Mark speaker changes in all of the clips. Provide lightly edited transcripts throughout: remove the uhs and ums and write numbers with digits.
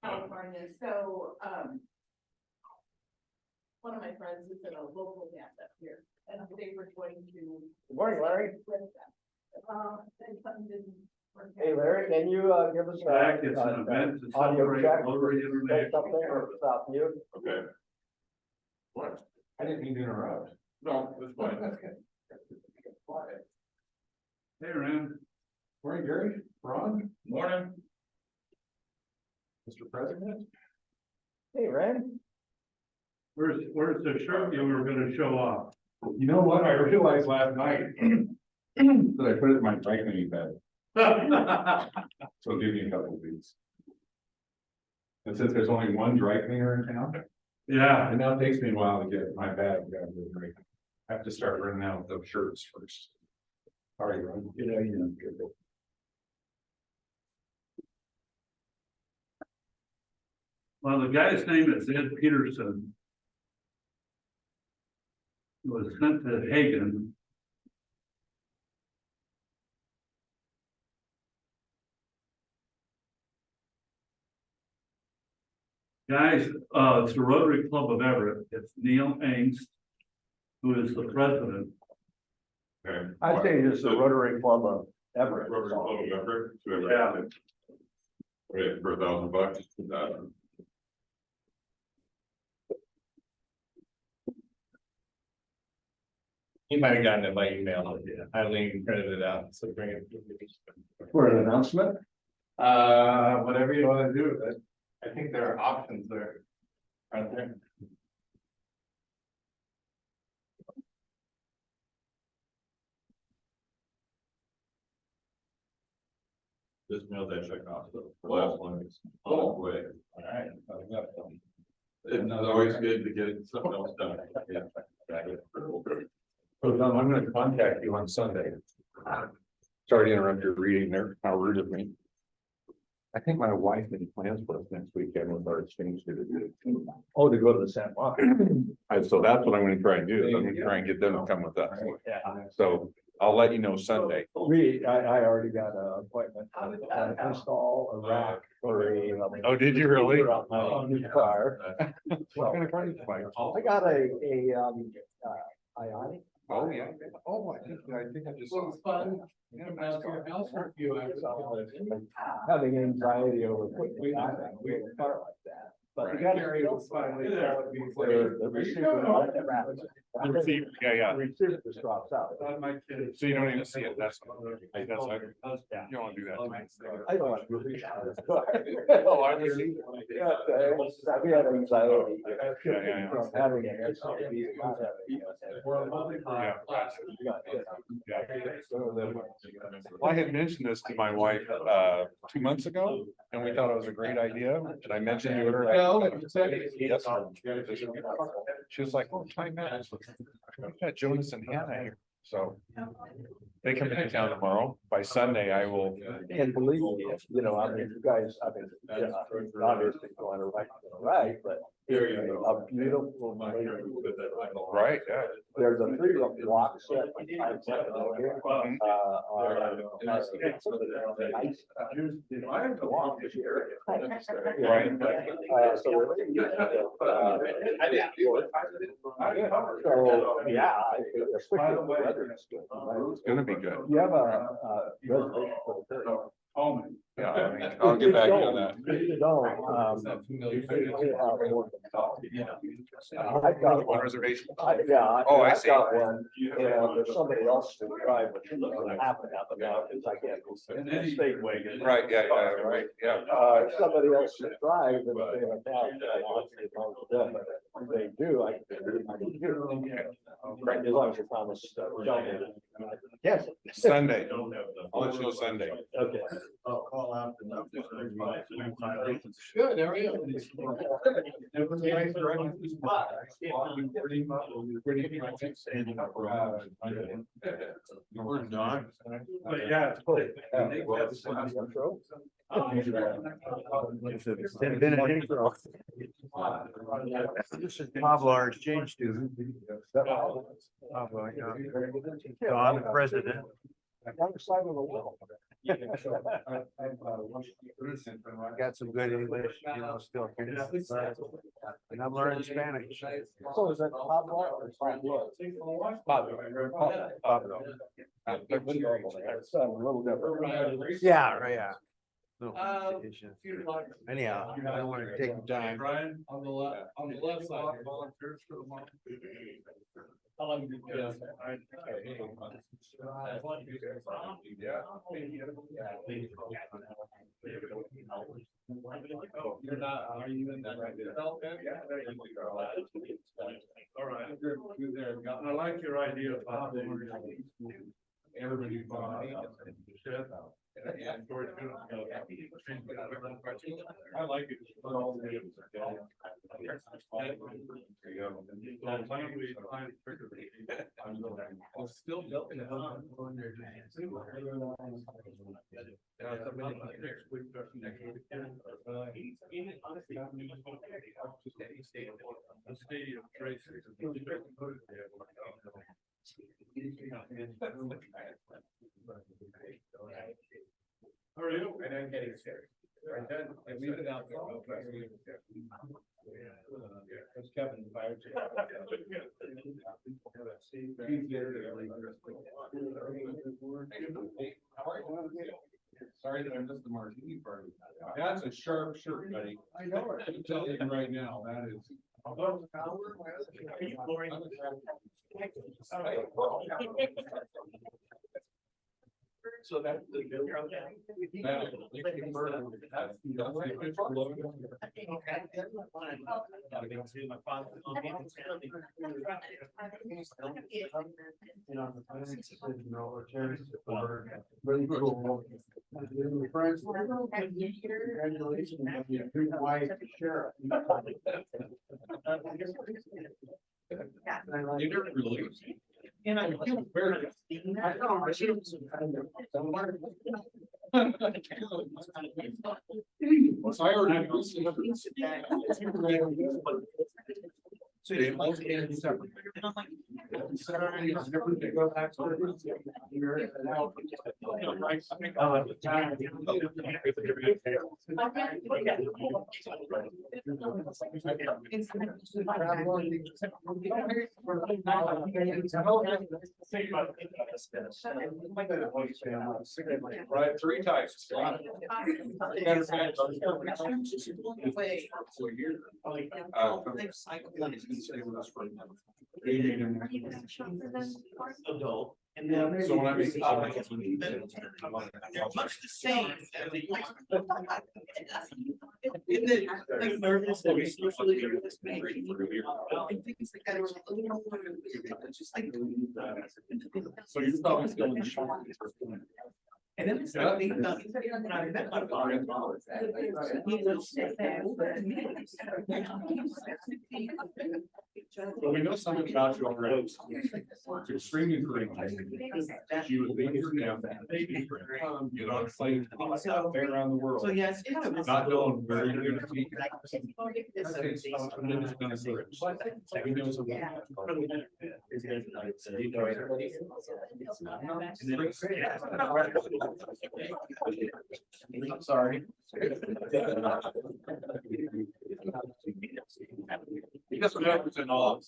Speaker 1: California, so, one of my friends is in a local band up here, and they were going to.
Speaker 2: Good morning, Larry.
Speaker 1: With them. And something didn't work out.
Speaker 2: Hey, Larry, can you give us
Speaker 3: Jack, it's an event to
Speaker 2: audio
Speaker 3: celebrate
Speaker 2: check?
Speaker 3: Rotary
Speaker 2: Say
Speaker 3: International.
Speaker 2: something or stop mute?
Speaker 4: Okay. What?
Speaker 5: I didn't mean to interrupt.
Speaker 4: No, that's fine.
Speaker 3: Hey, Rand.
Speaker 5: Morning, Gary, Ron,
Speaker 4: Morning.
Speaker 5: Mr. President.
Speaker 2: Hey, Ren.
Speaker 3: Where's the shirt you were gonna show off?
Speaker 5: You know what? I realized last night that I put it in my dry cleaning bed. So give me a couple of weeks. And since there's only one dry cleaner in town,
Speaker 3: Yeah,
Speaker 5: and now it takes me a while to get my bag down to the drink. I have to start running out those shirts first. All right, Ron.
Speaker 3: well, the guy's name is Ed Peterson. He was sent to Hagen. Guys, it's the Rotary Club of Everett. It's Neil Angst, who is the president.
Speaker 4: Okay.
Speaker 2: I say this is the Rotary Club of Everett.
Speaker 4: Rotary Club of Everett, to Everett.
Speaker 3: Yeah.
Speaker 4: Okay, for $1,000.
Speaker 6: He might have gotten it by email. Eileen printed it out, so bring it.
Speaker 2: For an announcement?
Speaker 6: Whatever you want to do, I think there are options there. Aren't there?
Speaker 4: Just mail that check off, the last one is all the way.
Speaker 6: All right.
Speaker 4: It's always good to get something else done. Yeah.
Speaker 5: So Don, I'm gonna contact you on Sunday. Sorry to interrupt your reading there, how rude of me. I think my wife made plans for us next weekend with our exchange student.
Speaker 2: Oh, to go to the San Juan.
Speaker 5: So that's what I'm gonna try and do, is I'm gonna try and get them to come with us.
Speaker 2: Yeah.
Speaker 5: So I'll let you know Sunday.
Speaker 2: I already got an appointment to install a rack for a.
Speaker 5: Oh, did you really?
Speaker 2: On my new car.
Speaker 5: What kind of car did you buy?
Speaker 2: I got a Ioniq.
Speaker 5: Oh, yeah. Oh, I think I just.
Speaker 6: Well, it's fun.
Speaker 5: Yeah, nice car.
Speaker 2: Having anxiety over putting a car like that. But you gotta. The receiver.
Speaker 5: Yeah.
Speaker 2: Receiver just drops out.
Speaker 5: So you don't even see it, that's like, you don't wanna do that to me.
Speaker 2: I don't want to. Oh, I really. Yeah, we had anxiety.
Speaker 5: Yeah.
Speaker 2: From having it. Not having it.
Speaker 5: Well, I had mentioned this to my wife, 2 months ago, and we thought it was a great idea, and I mentioned to her. Yes. She was like, oh, time out. We've got Jonas and Hannah here, so. They come into town tomorrow. By Sunday, I will.
Speaker 2: And believe me, you know, I mean, you guys, obviously going to right, but a beautiful.
Speaker 5: Right, yeah.
Speaker 2: There's a 3-room block set.
Speaker 5: Right.
Speaker 2: So, yeah. Especially the weather is good.
Speaker 5: It's gonna be good.
Speaker 2: You have a reservation for the third.
Speaker 5: Yeah, I mean, I'll get back on that.
Speaker 2: If you don't, I've got
Speaker 5: One
Speaker 2: one.
Speaker 5: reservation.
Speaker 2: Yeah.
Speaker 5: Oh, I
Speaker 2: I've
Speaker 5: see.
Speaker 2: got one, and there's somebody else to drive, which is gonna happen now, because I can't go state wagon.
Speaker 5: Right, yeah, right, yeah.
Speaker 2: Somebody else to drive, and they like that, I want to get home to them, but if they do, I can do. As long as you promise, jumping. Yes.
Speaker 5: Sunday. I'll let you know Sunday.
Speaker 2: Okay.
Speaker 6: I'll call out.
Speaker 4: Good, how are you?
Speaker 5: We're done.
Speaker 3: But yeah, it's cool.
Speaker 7: This is Pablo, our exchange student. Pablo, so I'm the president.
Speaker 2: Other side of the wall.
Speaker 7: I got some good English, you know, still. And I'm learning Spanish.
Speaker 2: So is that Pablo or Pablo? Pablo. It's a little different.
Speaker 7: Yeah, right, yeah. No, anyhow, I don't want to take your time.
Speaker 6: Brian, on the left side. Volunteers for the month. How long did you guys? You're not, are you in that right now?
Speaker 3: All right.
Speaker 6: You're there.
Speaker 3: I like your idea of how they.
Speaker 6: Everybody. I like it. I'm still building it.
Speaker 3: Stadium Tracy.
Speaker 6: How are you? And I'm getting scared. Right then, I leave it out there. That's Kevin, the fire chief. He's there Sorry that I missed the martini party. That's a sharp shirt, buddy. I know it. I'm telling you right now, that is.
Speaker 3: So that's the.
Speaker 7: Really cool. Friends, congratulations on your new wife, Sheriff.
Speaker 6: You never really.
Speaker 1: And I feel
Speaker 6: very.
Speaker 1: I know, I should.
Speaker 6: So I already. So they all stand separate. Saturday is different, they go back to here and now. Right, 3 times. Stay with us for a month.
Speaker 1: Adult. And then.
Speaker 6: So when I make.
Speaker 1: They're much the same. In the, like, nervous, they're usually nervous. And things like that, it was a little more, it's just like.
Speaker 6: So you're probably still in the short.
Speaker 1: And then it's like, they done.
Speaker 6: Well, we know something about you already. It's extremely courageous. You would leave your family, get on a plane, out there around the world.
Speaker 1: So yes.
Speaker 6: Not knowing where you're gonna be. And then it's gonna be. We know something.
Speaker 2: I'm sorry.
Speaker 6: He doesn't represent all.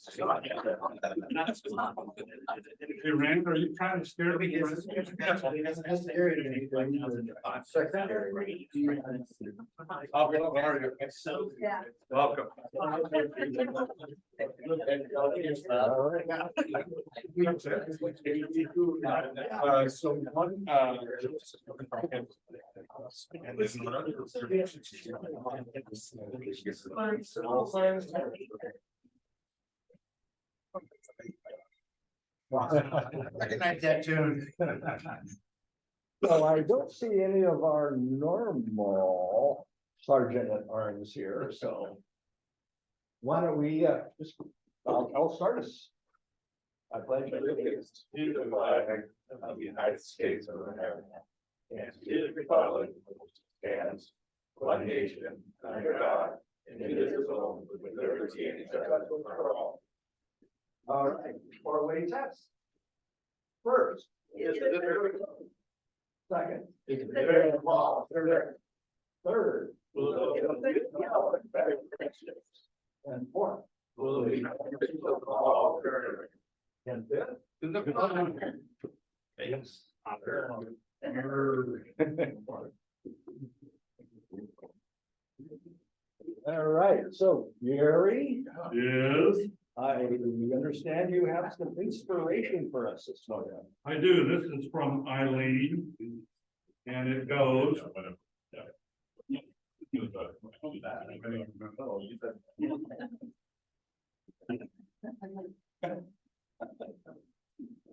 Speaker 3: Hey, Rand, are you trying to scare me?
Speaker 6: Welcome. So one, and this
Speaker 7: Recognize that tune.
Speaker 2: So I don't see any of our normal sergeant at arms here, so. Why don't we, just, I'll start us. I pledge allegiance to the flag of the United States of America and to the republic which stands one nation under God, indivisible, with liberty and justice for all. All right, 4-way test. First, is the Second. Third. And fourth. And fifth.
Speaker 3: Yes.
Speaker 2: All right, so Gary,
Speaker 3: Yes,
Speaker 2: I understand you have some inspiration for us this morning.
Speaker 3: I do. This is from Eileen. And it goes.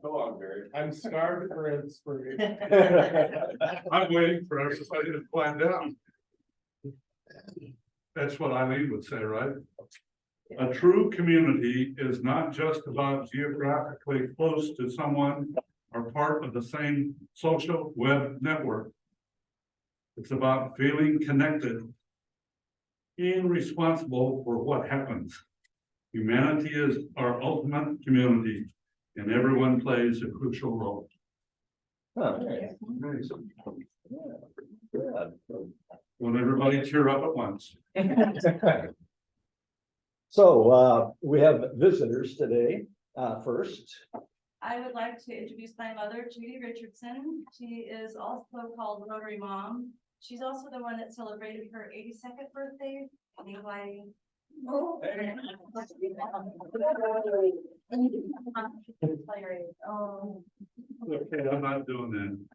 Speaker 4: Go on, Barry.
Speaker 6: I'm starved for inspiration.
Speaker 3: I'm waiting for everybody to find out. That's what Eileen would say, right? A true community is not just about geographically close to someone or part of the same social web network. It's about feeling connected and responsible for what happens. Humanity is our ultimate community, and everyone plays a crucial role.
Speaker 2: Huh. Yeah,
Speaker 3: Will everybody cheer up at once?
Speaker 2: good. So, we have visitors today, first.
Speaker 8: I would like to introduce my mother, Judy Richardson. She is also called Rotary Mom. She's also the one that celebrated her 82nd birthday. Anyway. Oh.
Speaker 3: Okay, I'm not doing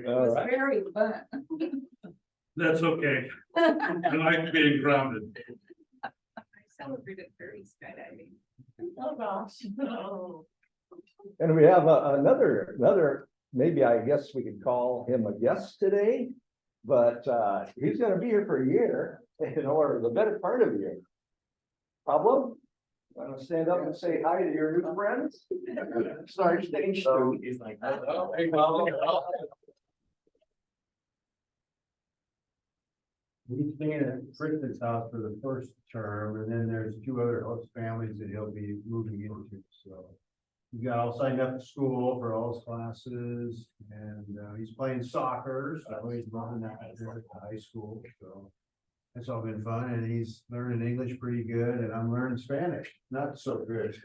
Speaker 2: All right.
Speaker 8: Very fun.
Speaker 3: that. That's okay. I like being grounded.
Speaker 8: I celebrated very skydiving. Oh, gosh. Oh.
Speaker 2: And we have another, maybe I guess we could call him a guest today, but he's gonna be here for a year, or the better part of a year. Pablo, want to stand up and say hi to your new friends? Sorry, stage two.
Speaker 6: He's like.
Speaker 7: He's staying at Kristen's house for the first term, and then there's 2 other host families that he'll be moving into, so. He got all signed up to school for all his classes, and he's playing soccer, so he's loving that there at the high school, so. It's all been fun, and he's learning English pretty good, and I'm learning Spanish, not so good.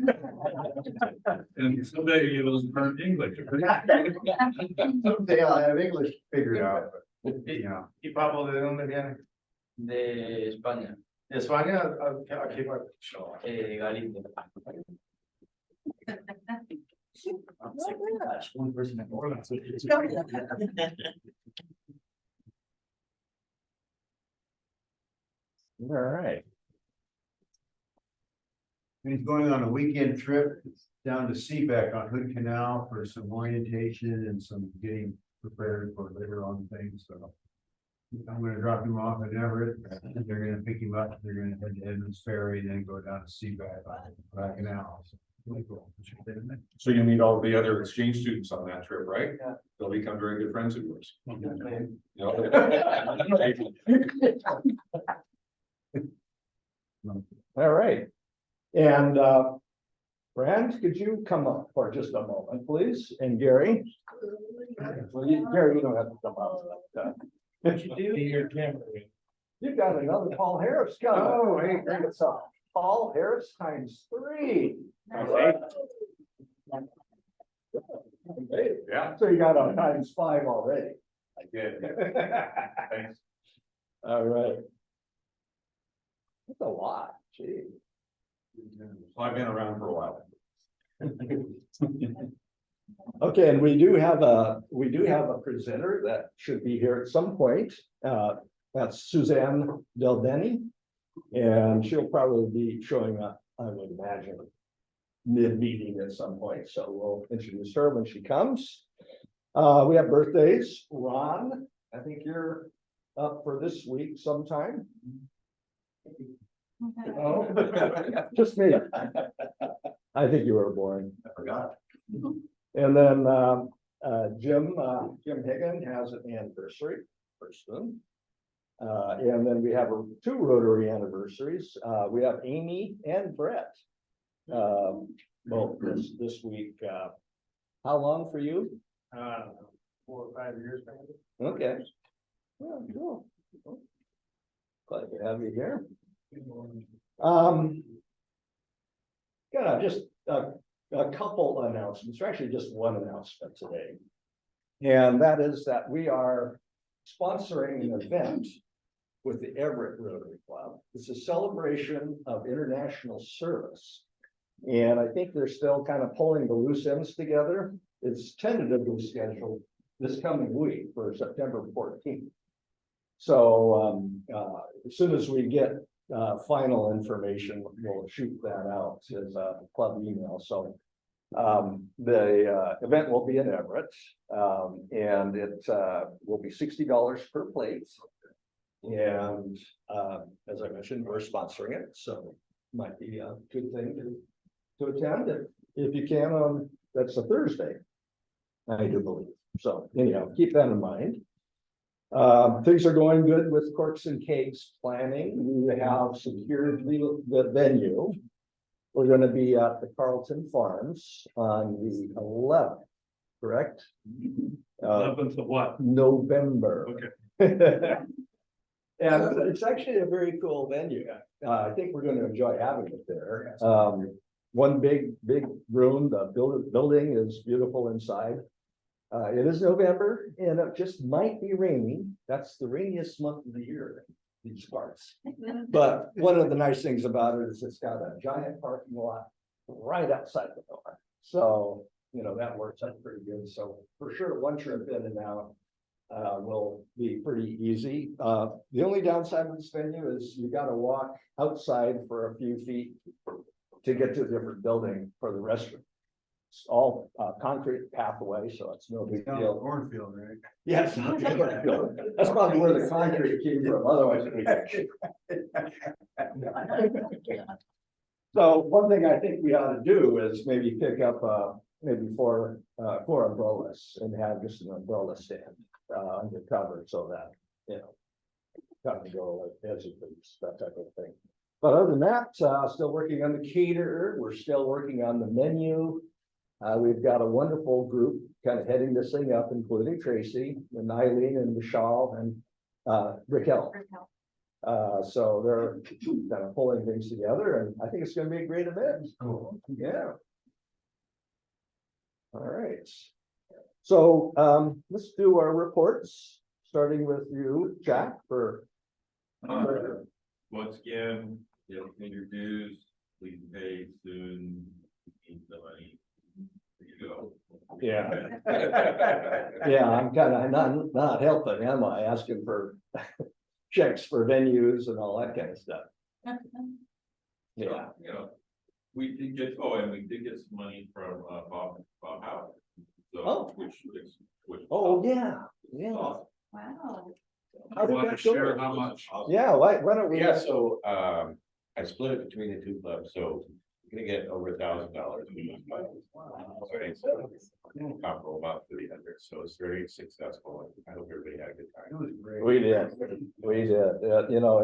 Speaker 3: And someday you will learn English.
Speaker 7: Someday I'll have English figured out, but, you know.
Speaker 6: ¿Y Pablo, de dónde viene?
Speaker 9: De España,
Speaker 6: De España, aquí va.
Speaker 9: Galicia. One person in Orlando.
Speaker 2: All right.
Speaker 7: And he's going on a weekend trip down to Seabeck on Hood Canal for some orientation and some getting prepared for later on things, so. I'm gonna drop him off at Everett, and they're gonna pick him up, they're gonna head to Edmonds Ferry, then go down to Seabeck on Canal. So, really cool.
Speaker 4: So you meet all the other exchange students on that trip, right? Yeah. They'll become very good friends of yours.
Speaker 2: All right. And Brand, could you come up for just a moment, please? And Gary? Well, Gary, you don't have to come up.
Speaker 6: What you do? Your camera.
Speaker 2: You've got another Paul Harris coming.
Speaker 6: Oh, hey, great.
Speaker 2: It's Paul Harris times 3.
Speaker 4: Yeah,
Speaker 2: So you got a times 5 already.
Speaker 4: I did. Thanks.
Speaker 2: All right. That's a lot, gee.
Speaker 4: Well, I've been around for a while.
Speaker 2: Okay, and we do have a presenter that should be here at some point. That's Suzanne Del Denny. And she'll probably be showing up, I would imagine, mid-meeting at some point. So we'll introduce her when she comes. We have birthdays. Ron, I think you're up for this week sometime. Oh, just me. I think you were born. I forgot. And then Jim Higgin has an anniversary, first one. And then we have 2 Rotary anniversaries. We have Amy and Brett. Both this week. How long for you?
Speaker 7: I don't know, 4 or 5 years maybe.
Speaker 2: Okay. Well, cool. Glad to have you here. Kind of just a couple announcements, or actually just one announcement today. And that is that we are sponsoring an event with the Everett Rotary Club. It's a celebration of international service. And I think they're still kind of pulling the loose ends together. It's tentatively scheduled this coming week for September 14th. So as soon as we get final information, we'll shoot that out as a club email. So the event will be in Everett, and it will be $60 per plate. And as I mentioned, we're sponsoring it, so might be a good thing to attend if you can. That's a Thursday, I do believe. So anyhow, keep that in mind. Things are going good with Corks and Cakes planning. We have secured the venue. We're going to be at the Carlton Farms on the 11th, correct?
Speaker 3: 11th of what?
Speaker 2: November.
Speaker 3: Okay.
Speaker 2: And it's actually a very cool venue. I think we're going to enjoy having it there. One big room. The building is beautiful inside. It is November and it just might be raining. That's the rainiest month of the year in these parts. But one of the nice things about it is it's got a giant parking lot right outside the door. So, you know, that works out pretty good. So for sure, one trip in and out will be pretty easy. The only downside of this venue is you got to walk outside for a few feet to get to a different building for the restroom. It's all concrete pathway, so it's no big
Speaker 7: Down the
Speaker 2: deal.
Speaker 7: cornfield, right?
Speaker 2: Yes, that's probably where the concrete came from, otherwise. So one thing I think we ought to do is maybe pick up maybe four umbrellas and have just an umbrella stand undercover so that, you know, come and go as you please, that type of thing. But other than that, still working on the caterer. We're still working on the menu. We've got a wonderful group kind of heading this thing up, including Tracy and Eileen and Michelle and Raquel. So they're kind of pulling things together, and I think it's going to be a great event. Cool. Yeah. All right. So let's do our reports, starting with you, Jack, for.
Speaker 10: Once again, you have to pay your dues, please pay soon, need the money. There you go.
Speaker 2: Yeah. Yeah, I'm kind of not helping, am I? Asking for checks for venues and all that kind of stuff. Yeah.
Speaker 10: So, you know, we did get, and we did get some money from Bob Howard. So,
Speaker 2: Oh.
Speaker 10: which.
Speaker 2: Oh, yeah, yeah.
Speaker 8: Wow.
Speaker 2: How did
Speaker 3: Want to
Speaker 2: that go?
Speaker 3: share how much?
Speaker 2: Yeah, why don't we?
Speaker 6: Yeah, so I split it between the two clubs, so you're gonna get over $1,000. Comparable about 300, so it's very successful. I hope everybody had a good time.
Speaker 7: It was great.
Speaker 2: We did. You know,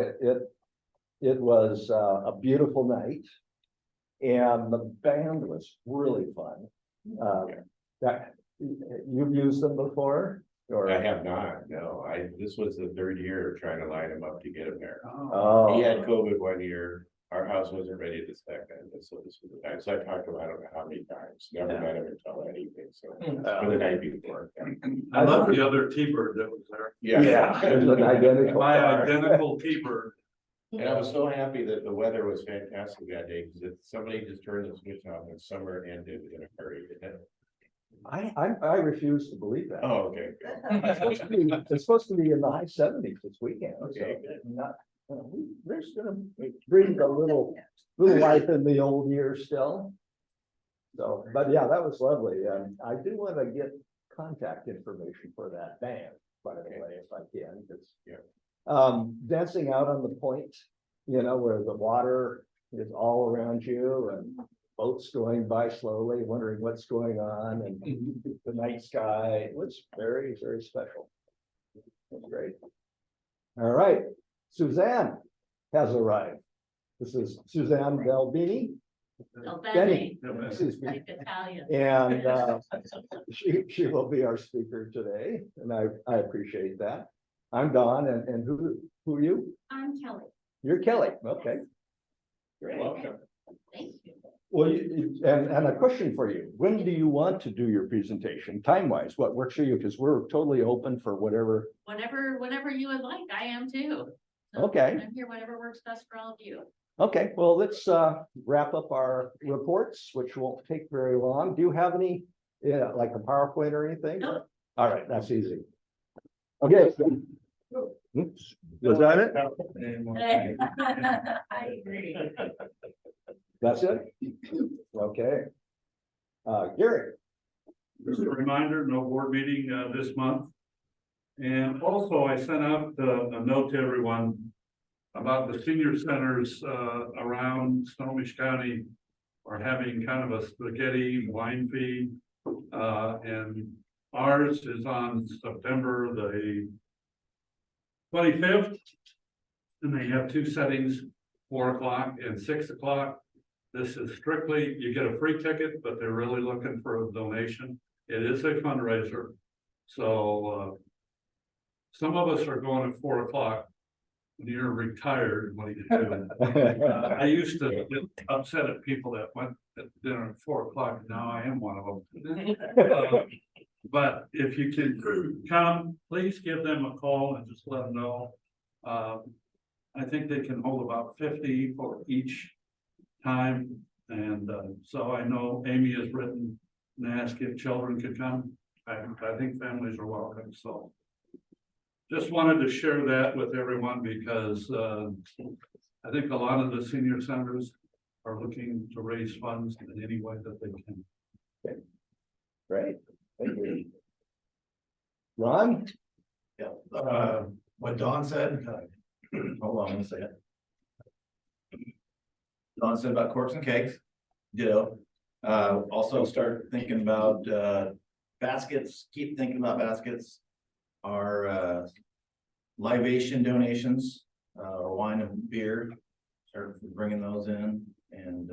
Speaker 2: it was a beautiful night. And the band was really fun. That you've used them before? Or
Speaker 6: I have not, no, this was the third year trying to line him up to get him there.
Speaker 2: Oh,
Speaker 6: He had COVID 1 year, our house wasn't ready to second, and so this was the time, so I talked to him, I don't know how many times, never met him until that evening, so. For the night before.
Speaker 3: I love the other T-bird that was there.
Speaker 2: yeah, there's an identical.
Speaker 3: My
Speaker 2: car.
Speaker 3: identical T-bird.
Speaker 6: And I was so happy that the weather was fantastic that day, because if somebody just turned the switch off and summer ended in a hurry, didn't it?
Speaker 2: I refuse to believe that.
Speaker 6: Oh, okay.
Speaker 2: It's supposed to be in the high 70s this weekend.
Speaker 6: Okay.
Speaker 2: So not, there's gonna bring a little life in the old year still. So, but yeah, that was lovely. And I do want to get contact information for that band, by the way, if I can, because dancing out on the point, you know, where the water is all around you and boats going by slowly, wondering what's going on, and the night sky. It was very, very special. It was great. All right, Suzanne has arrived. This is Suzanne Belbini, Benny, excuse me.
Speaker 8: Like Italian.
Speaker 2: And she will be our speaker today, and I appreciate that. I'm Don, and who are you?
Speaker 8: I'm Kelly.
Speaker 2: You're Kelly, okay.
Speaker 8: Great.
Speaker 2: Welcome.
Speaker 8: Thank you.
Speaker 2: Well, and a question for you. When do you want to do your presentation? Time-wise, what works for you? Because we're totally open for whatever.
Speaker 8: Whenever you would like, I am too. So
Speaker 2: Okay.
Speaker 8: I'm here, whatever works best for all of you.
Speaker 2: Okay, well, let's wrap up our reports, which won't take very long. Do you have any, like a PowerPoint or anything?
Speaker 8: Nope.
Speaker 2: All right, that's easy. Okay. Oops, was that it?
Speaker 8: I agree.
Speaker 2: That's it? Okay. Gary.
Speaker 3: Just a reminder, no board meeting this month. And also I sent out a note to everyone about the senior centers around Snohomish County are having kind of a spaghetti wine feed. And ours is on September the 25th. And they have two settings, 4 o'clock and 6 o'clock. This is strictly, you get a free ticket, but they're really looking for a donation. It is a fundraiser. So some of us are going at 4 o'clock. When you're retired, what do you do? I used to get upset at people that went at dinner at 4 o'clock. Now I am one of them. But if you can come, please give them a call and just let them know. I think they can hold about 50 for each time. And so I know Amy has written and asked if children could come. I think families are welcome, so. Just wanted to share that with everyone because I think a lot of the senior centers are looking to raise funds in any way that they can.
Speaker 2: Okay. Great, thank you. Ron?
Speaker 6: Yeah, what Don said, hold on a second. Don said about corks and cakes, ditto. Also start thinking about baskets, keep thinking about baskets. Our libation donations, wine and beer, start bringing those in. And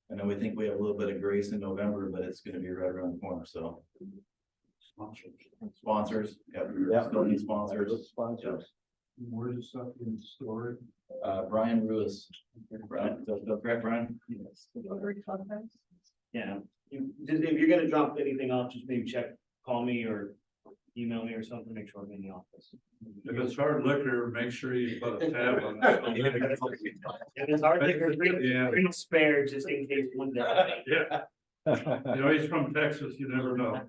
Speaker 6: I know we think we have a little bit of grace in November, but it's gonna be right around the corner, so. Sponsors,
Speaker 2: Yeah.
Speaker 6: still need sponsors.
Speaker 2: Sponsors.
Speaker 3: Where's the stuff in storage?
Speaker 6: Brian Ruiz. Brian, correct, Brian?
Speaker 11: Yeah, if you're gonna drop anything off, just maybe call me or email me or something, make sure I'm in the office.
Speaker 3: If it's hard liquor, make sure you put a tab on that.
Speaker 11: If it's hard,
Speaker 3: Yeah.
Speaker 11: bring a spare just in case one day.
Speaker 3: Yeah, you know, he's from Texas, you never know.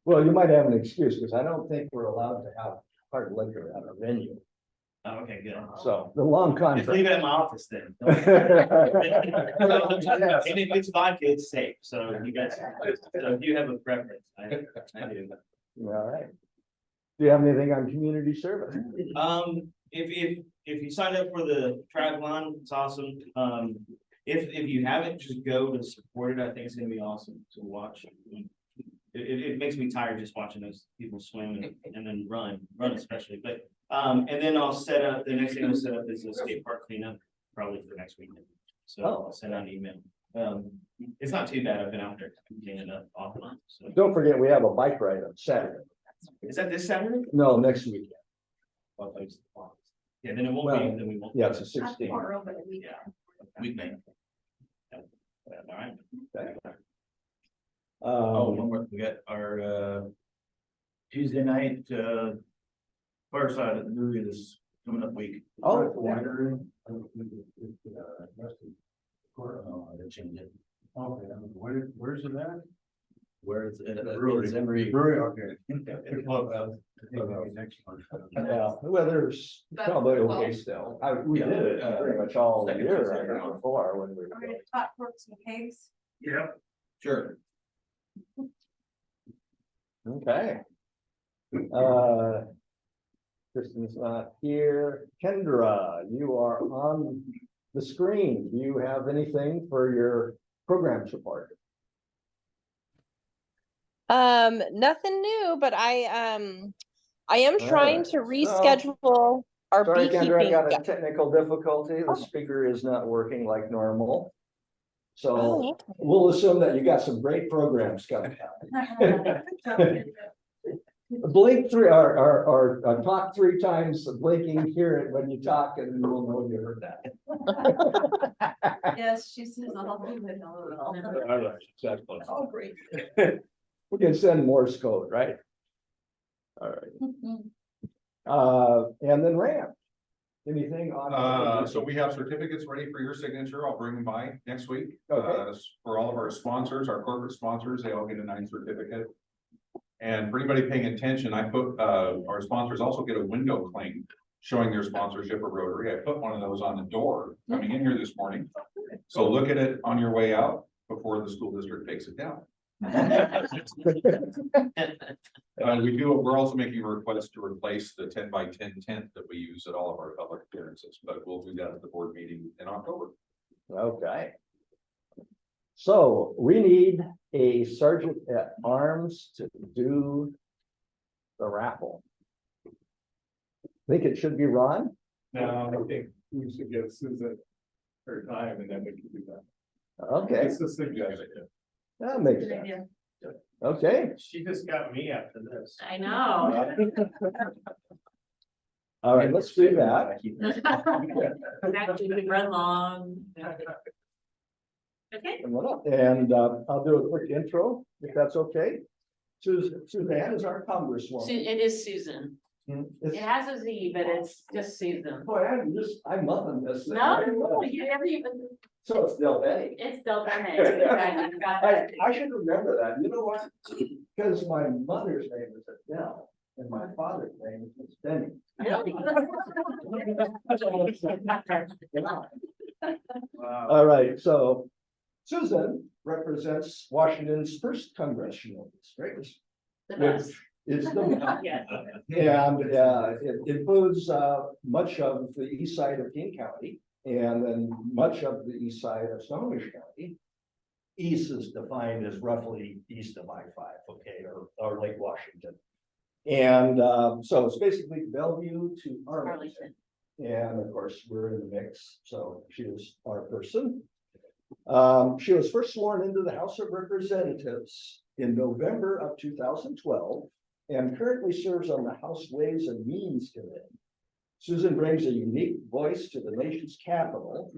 Speaker 2: Well, you might have an excuse because I don't think we're allowed to have hard liquor at our venue.
Speaker 11: Oh, okay, good.
Speaker 2: So the long
Speaker 11: Just
Speaker 2: contract.
Speaker 11: leave it at my office then. And if it's vodka, it's safe, so you guys, so if you have a preference, I do.
Speaker 2: All right. Do you have anything on community service?
Speaker 11: If you sign up for the triathlon, it's awesome. If you haven't, just go to support it. I think it's gonna be awesome to watch. It makes me tired just watching those people swim and then run especially, but and then I'll set up, the next thing I'll set up is a skate park cleanup, probably for next weekend. So I'll send out an email. It's not too bad. I've been out there cleaning up often. So
Speaker 2: Don't forget, we have a bike ride on Saturday.
Speaker 11: is that this Saturday?
Speaker 2: No, next weekend.
Speaker 11: Yeah, then it won't be, then we won't.
Speaker 2: Yeah, it's a 16.
Speaker 11: Yeah.
Speaker 6: Weeknight.
Speaker 11: All right.
Speaker 2: Okay.
Speaker 6: Oh, one more, we got our Tuesday night fireside at the movie this coming up week.
Speaker 2: Oh,
Speaker 6: Oh, I didn't change it.
Speaker 7: Okay, where's it at?
Speaker 6: Where it's at.
Speaker 7: Brewery.
Speaker 6: Brewery.
Speaker 7: Brewery, okay. Next one.
Speaker 2: yeah, well, there's probably okay still. We did it pretty much all the year before when we were.
Speaker 8: We're gonna talk corks and cakes.
Speaker 3: Yep.
Speaker 6: Sure.
Speaker 2: Okay. Kristen's not here. Kendra, you are on the screen. Do you have anything for your program support?
Speaker 12: Nothing new, but I am trying to reschedule our
Speaker 2: Sorry, Kendra, I
Speaker 12: beekeeping.
Speaker 2: got a technical difficulty. The speaker is not working like normal. So
Speaker 12: Oh, okay.
Speaker 2: we'll assume that you got some great programs coming out. Blink three or talk three times, blinking, hear it when you talk, and we'll know you heard that.
Speaker 8: Yes, she says I'll do it. I'll-
Speaker 2: All right, exactly.
Speaker 8: Oh, great.
Speaker 2: We can send Morse code, right? All right, and then ramp. Anything on?
Speaker 4: So we have certificates ready for your signature. I'll bring them by next week.
Speaker 2: Okay.
Speaker 4: For all of our sponsors, our corporate sponsors, they all get a nice certificate. And for anybody paying attention, I put, our sponsors also get a window claim showing their sponsorship of Rotary. I put one of those on the door coming in here this morning. So look at it on your way out before the school district takes it down. We're also making a request to replace the 10x10 tent that we use at all of our public appearances, but we'll do that at the board meeting in October.
Speaker 2: Okay. So we need a sergeant at arms to do the raffle. Think it should be Ron?
Speaker 5: No, I think we should give Susan her time and then we can do that.
Speaker 2: Okay,
Speaker 5: It's a suggestion.
Speaker 2: that makes
Speaker 8: Good
Speaker 2: sense.
Speaker 8: idea.
Speaker 2: Okay,
Speaker 7: She just got me after this.
Speaker 8: I know.
Speaker 2: all right, let's do that.
Speaker 8: Actually, we run long. Okay.
Speaker 2: And I'll do a quick intro, if that's okay. Suzanne is our congresswoman.
Speaker 12: It is Susan.
Speaker 2: It's-
Speaker 12: It has a Z, but it's just Susan.
Speaker 2: Boy, I'm muffing this. thing.
Speaker 12: No, you never even,
Speaker 2: So it's Del Betty.
Speaker 12: it's Del Bene. You got that.
Speaker 2: I should remember that. You know what? Because my mother's name is Adele and my father's name is Benny. All right, so Susan represents Washington's first congressional district,
Speaker 12: The
Speaker 2: which
Speaker 12: best.
Speaker 2: is the.
Speaker 12: Yeah.
Speaker 2: And it includes much of the east side of King County and then much of the east side of Snohomish County. East is defined as roughly east of I-5, okay, or Lake Washington. And so it's basically Bellevue to Arlington. And of course, we're in the mix, so she is our person. She was first sworn into the House of Representatives in November of 2012 and currently serves on the House Ways and Means Committee. Susan brings a unique voice to the nation's capital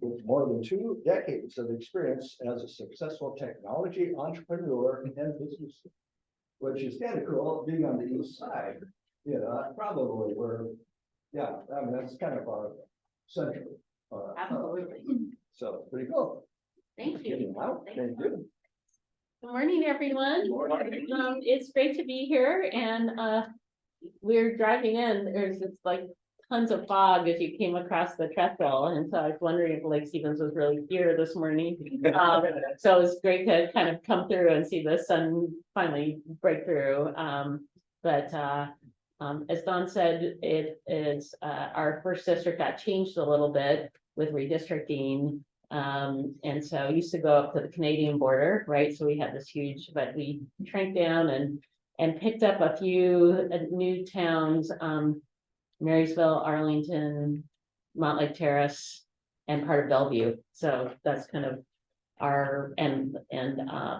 Speaker 2: with more than 2 decades of experience as a successful technology entrepreneur and business, which is kind of cool being on the east side. You know, probably where, yeah, I mean, that's kind of our central.
Speaker 12: Absolutely.
Speaker 2: So pretty cool.
Speaker 12: Thank you.
Speaker 2: Wow, thank you.
Speaker 12: Good morning, everyone. It's great to be here and we're driving in, there's just like tons of fog as you came across the trestle. And so I was wondering if Lake Stevens was really here this morning. So it's great to kind of come through and see the sun finally break through. As Don said, it is our first district got changed a little bit with redistricting. And so I used to go up to the Canadian border, right? So we had this huge, but we shrank down and picked up a few new towns, Marysville, Arlington, Montlake Terrace, and part of Bellevue. So that's kind of our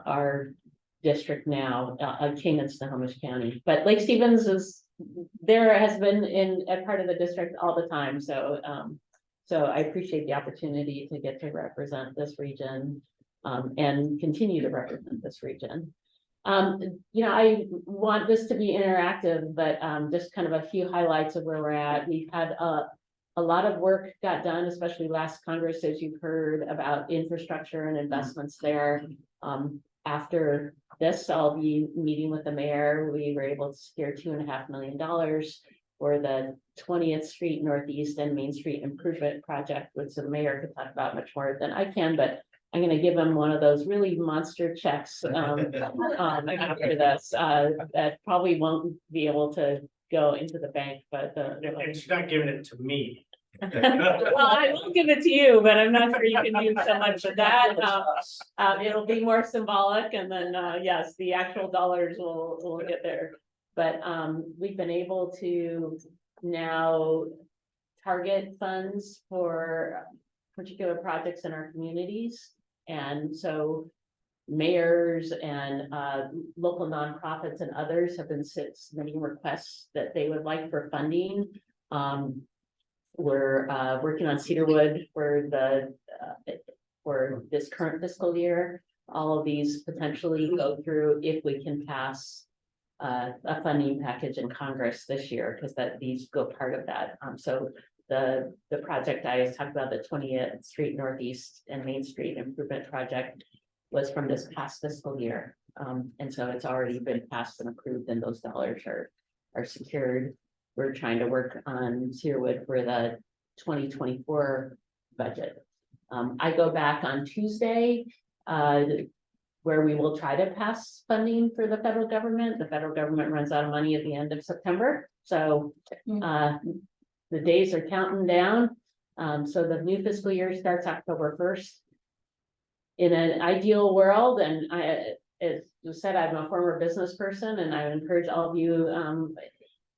Speaker 12: our district now, King and Snohomish County. But Lake Stevens has been in a part of the district all the time. So so I appreciate the opportunity to get to represent this region and continue to represent this region. I want this to be interactive, but just kind of a few highlights of where we're at. We've had a lot of work got done, especially last Congress, as you've heard about infrastructure and investments there. After this, I'll be meeting with the mayor. We were able to secure $2.5 million for the 20th Street Northeast and Main Street Improvement Project, which the mayor could talk about much more than I can, but I'm going to give him one of those really monster checks after this. That probably won't be able to go into the bank, but
Speaker 7: She's not giving it to me.
Speaker 12: well, I will give it to you, but I'm not sure you can use so much of that. It'll be more symbolic, and then yes, the actual dollars will get there. But we've been able to now target funds for particular projects in our communities. And so mayors and local nonprofits and others have been submitting requests that they would like for funding. We're working on Cedarwood for this current fiscal year. All of these potentially go through if we can pass a funding package in Congress this year, because these go part of that. So the project I was talking about, the 20th Street Northeast and Main Street Improvement Project, was from this past fiscal year. And so it's already been passed and approved, and those dollars are secured. We're trying to work on Cedarwood for the 2024 budget. I go back on Tuesday, where we will try to pass funding for the federal government. The federal government runs out of money at the end of September. So the days are counting down. So the new fiscal year starts October 1st. In an ideal world, and as you said, I'm a former business person, and I encourage all of you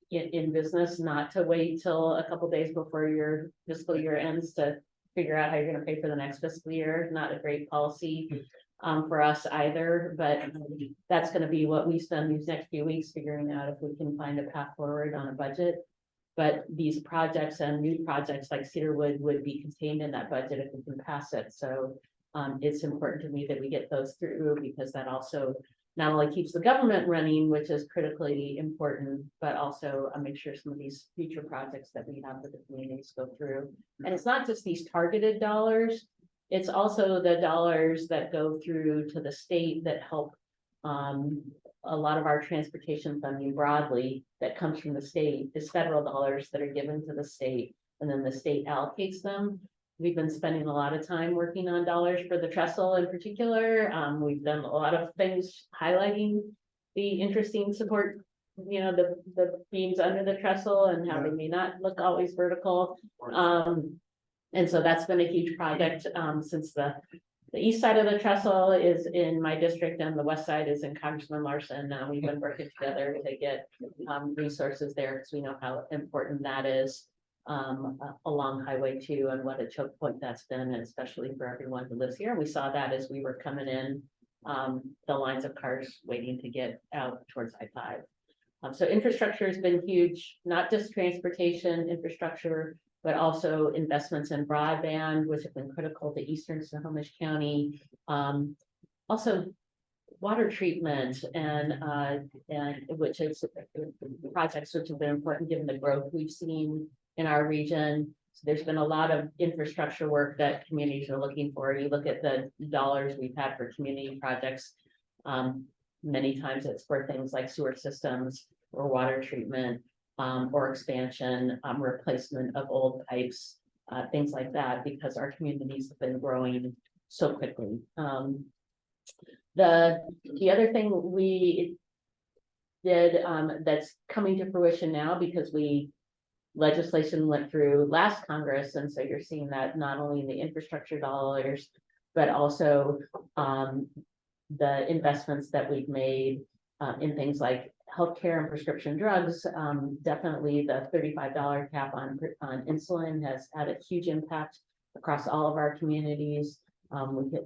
Speaker 12: in business not to wait till a couple days before your fiscal year ends to figure out how you're going to pay for the next fiscal year. Not a great policy for us either, but that's going to be what we spend these next few weeks figuring out if we can find a path forward on a budget. But these projects and new projects like Cedarwood would be contained in that budget if we can pass it. So it's important to me that we get those through, because that also not only keeps the government running, which is critically important, but also make sure some of these future projects that we have for the communities go through. And it's not just these targeted dollars, it's also the dollars that go through to the state that help a lot of our transportation funding broadly that comes from the state is federal dollars that are given to the state, and then the state allocates them. We've been spending a lot of time working on dollars for the trestle in particular. We've done a lot of things highlighting the interesting support, the beams under the trestle and how they may not look always vertical. And so that's been a huge project since the east side of the trestle is in my district and the west side is in Congressman Larson. We've been working together to get resources there because we know how important that is. Along Highway 2 and what a choke point that's been, especially for everyone who lives here. We saw that as we were coming in, the lines of cars waiting to get out towards I-5. So infrastructure has been huge, not just transportation infrastructure, but also investments in broadband, which have been critical to Eastern Snohomish County. Also water treatment and which is projects which have been important given the growth we've seen in our region. So there's been a lot of infrastructure work that communities are looking for. You look at the dollars we've had for community projects. Many times it's for things like sewer systems or water treatment or expansion, replacement of old pipes, things like that, because our communities have been growing so quickly. The other thing we did that's coming to fruition now, because legislation went through last Congress, and so you're seeing that not only in the infrastructure dollars, but also the investments that we've made in things like healthcare and prescription drugs. Definitely the $35 cap on insulin has had a huge impact across all of our communities.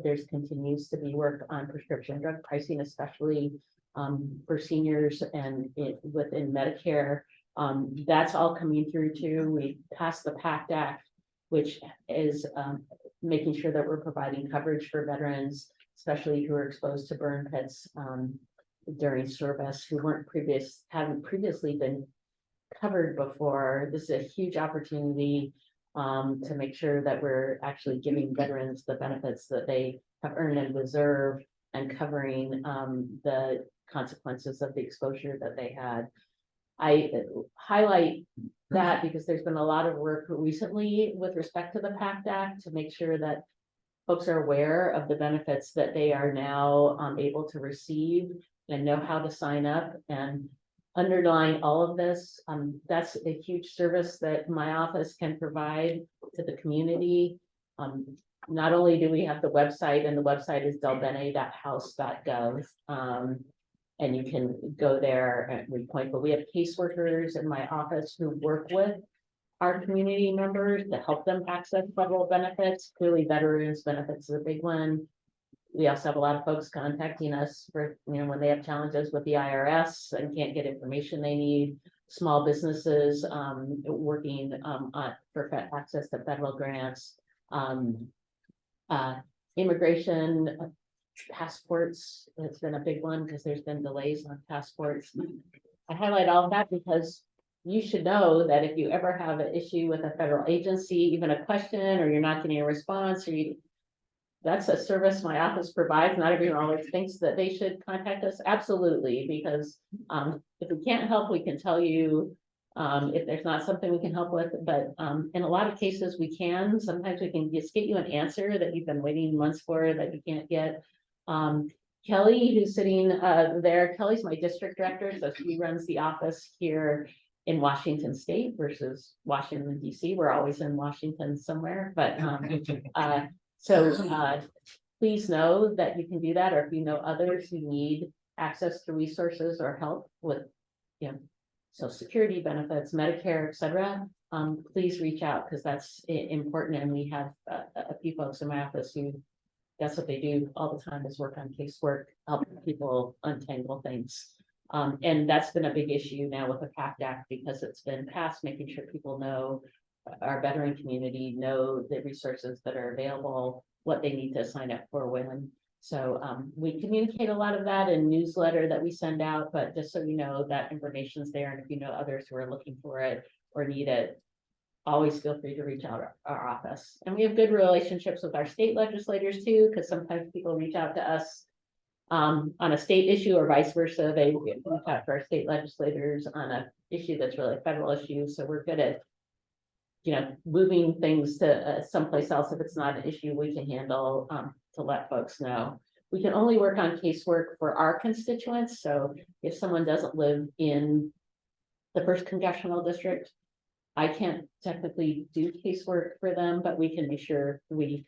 Speaker 12: There's continues to be work on prescription drug pricing, especially for seniors and within Medicare. That's all coming through too. We passed the PACT Act, which is making sure that we're providing coverage for veterans, especially who are exposed to burn pits during service, who haven't previously been covered before. This is a huge opportunity to make sure that we're actually giving veterans the benefits that they have earned and deserve, and covering the consequences of the exposure that they had. I highlight that because there's been a lot of work recently with respect to the PACT Act to make sure that folks are aware of the benefits that they are now able to receive and know how to sign up. And underlying all of this, that's a huge service that my office can provide to the community. Not only do we have the website, and the website is delbene.house.gov, and you can go there at any point, but we have caseworkers in my office who work with our community members to help them access federal benefits. Clearly, veterans benefits is a big one. We also have a lot of folks contacting us for, when they have challenges with the IRS and can't get information they need. Small businesses, working, access to federal grants. Immigration, passports, it's been a big one because there's been delays on passports. I highlight all of that because you should know that if you ever have an issue with a federal agency, even a question, or you're not getting a response, or that's a service my office provides. Not everyone always thinks that they should contact us. Absolutely, because if we can't help, we can tell you if there's not something we can help with. But in a lot of cases, we can. Sometimes we can just get you an answer that you've been waiting months for that you can't get. Kelly, who's sitting there, Kelly's my district director, so she runs the office here in Washington State versus Washington DC. We're always in Washington somewhere, but please know that you can do that, or if you know others who need access to resources or help with, Social Security benefits, Medicare, et cetera, please reach out because that's important. And we have a few folks in my office who that's what they do all the time is work on casework, helping people untangle things. And that's been a big issue now with the PACT Act because it's been passed, making sure people know, our veteran community know the resources that are available, what they need to sign up for when. So we communicate a lot of that in newsletter that we send out, but just so you know that information's there. And if you know others who are looking for it or need it, always feel free to reach out our office. And we have good relationships with our state legislators too, because sometimes people reach out to us on a state issue or vice versa. They reach out to our state legislators on a issue that's really a federal issue. So we're good at, moving things to someplace else if it's not an issue we can handle, to let folks know. We can only work on casework for our constituents. So if someone doesn't live in the first congressional district, I can't technically do casework for them, but we can make sure we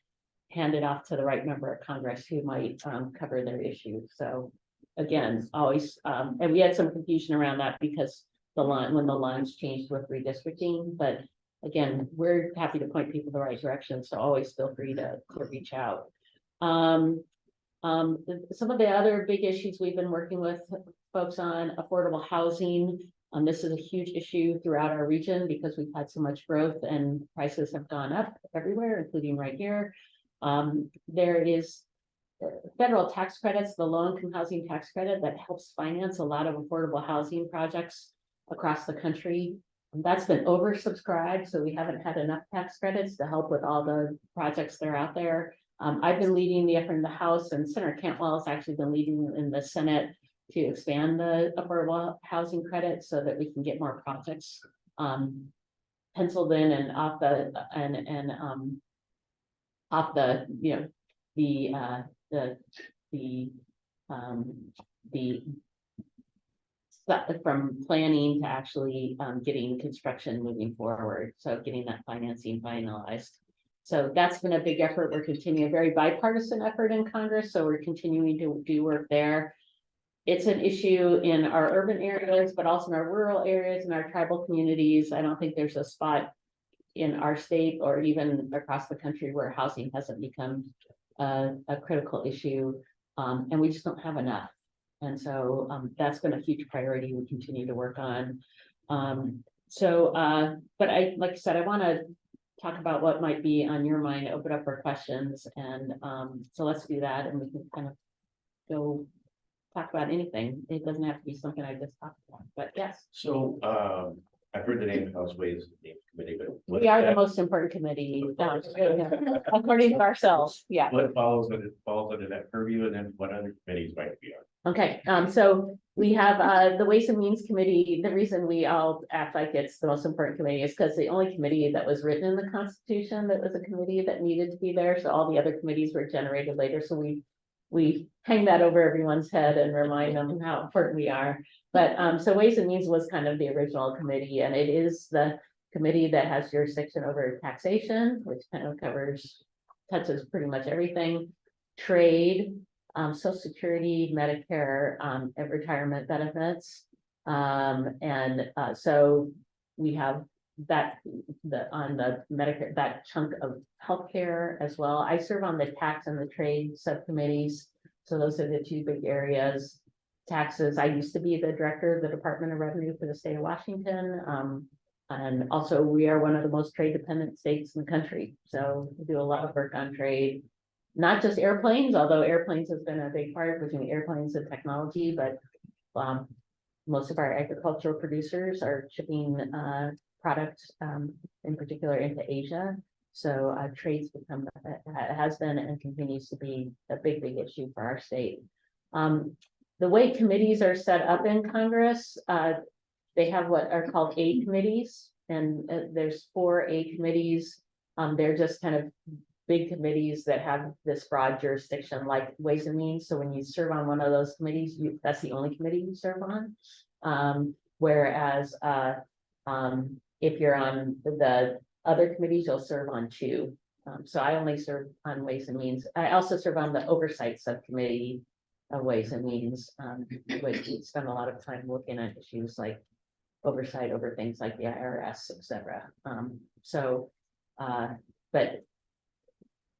Speaker 12: hand it off to the right member of Congress who might cover their issue. So again, always, and we had some confusion around that because when the lines changed with redistricting, but again, we're happy to point people the right direction. So always feel free to reach out. Some of the other big issues we've been working with folks on, affordable housing. This is a huge issue throughout our region because we've had so much growth and prices have gone up everywhere, including right here. There is federal tax credits, the low-income housing tax credit that helps finance a lot of affordable housing projects across the country. And that's been oversubscribed, so we haven't had enough tax credits to help with all the projects that are out there. I've been leading the effort in the House, and Senator Cantwell has actually been leading in the Senate to expand the affordable housing credit so that we can get more projects penciled in and off the from planning to actually getting construction moving forward. So getting that financing finalized. So that's been a big effort. We're continuing a very bipartisan effort in Congress. So we're continuing to do work there. It's an issue in our urban areas, but also in our rural areas and our tribal communities. I don't think there's a spot in our state or even across the country where housing hasn't become a critical issue. And we just don't have enough. And so that's been a huge priority we continue to work on. But like I said, I want to talk about what might be on your mind, open up for questions. And so let's do that and we can kind of go talk about anything. It doesn't have to be something I just talked about, but yes.
Speaker 6: So, I've heard the name House Ways Committee, but.
Speaker 12: We are the most important committee, according to ourselves, yeah.
Speaker 6: What falls under that purview, and then what other committees might be on?
Speaker 12: Okay, so we have the Ways and Means Committee. The reason we all act like it's the most important committee is because the only committee that was written in the Constitution that was a committee that needed to be there. So all the other committees were generated later. So we hang that over everyone's head and remind them how important we are. But so Ways and Means was kind of the original committee, and it is the committee that has jurisdiction over taxation, which kind of touches pretty much everything, trade, Social Security, Medicare, and retirement benefits. So we have on the Medicare, that chunk of healthcare as well. I serve on the tax and the trade subcommittees. So those are the two big areas. Taxes, I used to be the director of the Department of Revenue for the state of Washington. And also we are one of the most trade dependent states in the country. So we do a lot of work on trade, not just airplanes, although airplanes has been a big part between airplanes and technology, but most of our agricultural producers are shipping products in particular into Asia. So trade's become, has been and continues to be a big issue for our state. The way committees are set up in Congress, they have what are called A committees, and there's 4 A committees. They're just kind of big committees that have this broad jurisdiction like Ways and Means. So when you serve on one of those committees, that's the only committee you serve on. Whereas if you're on the other committees, you'll serve on 2. So I only serve on Ways and Means. I also serve on the Oversight Subcommittee of Ways and Means, which we spend a lot of time looking at issues like oversight over things like the IRS, et cetera. But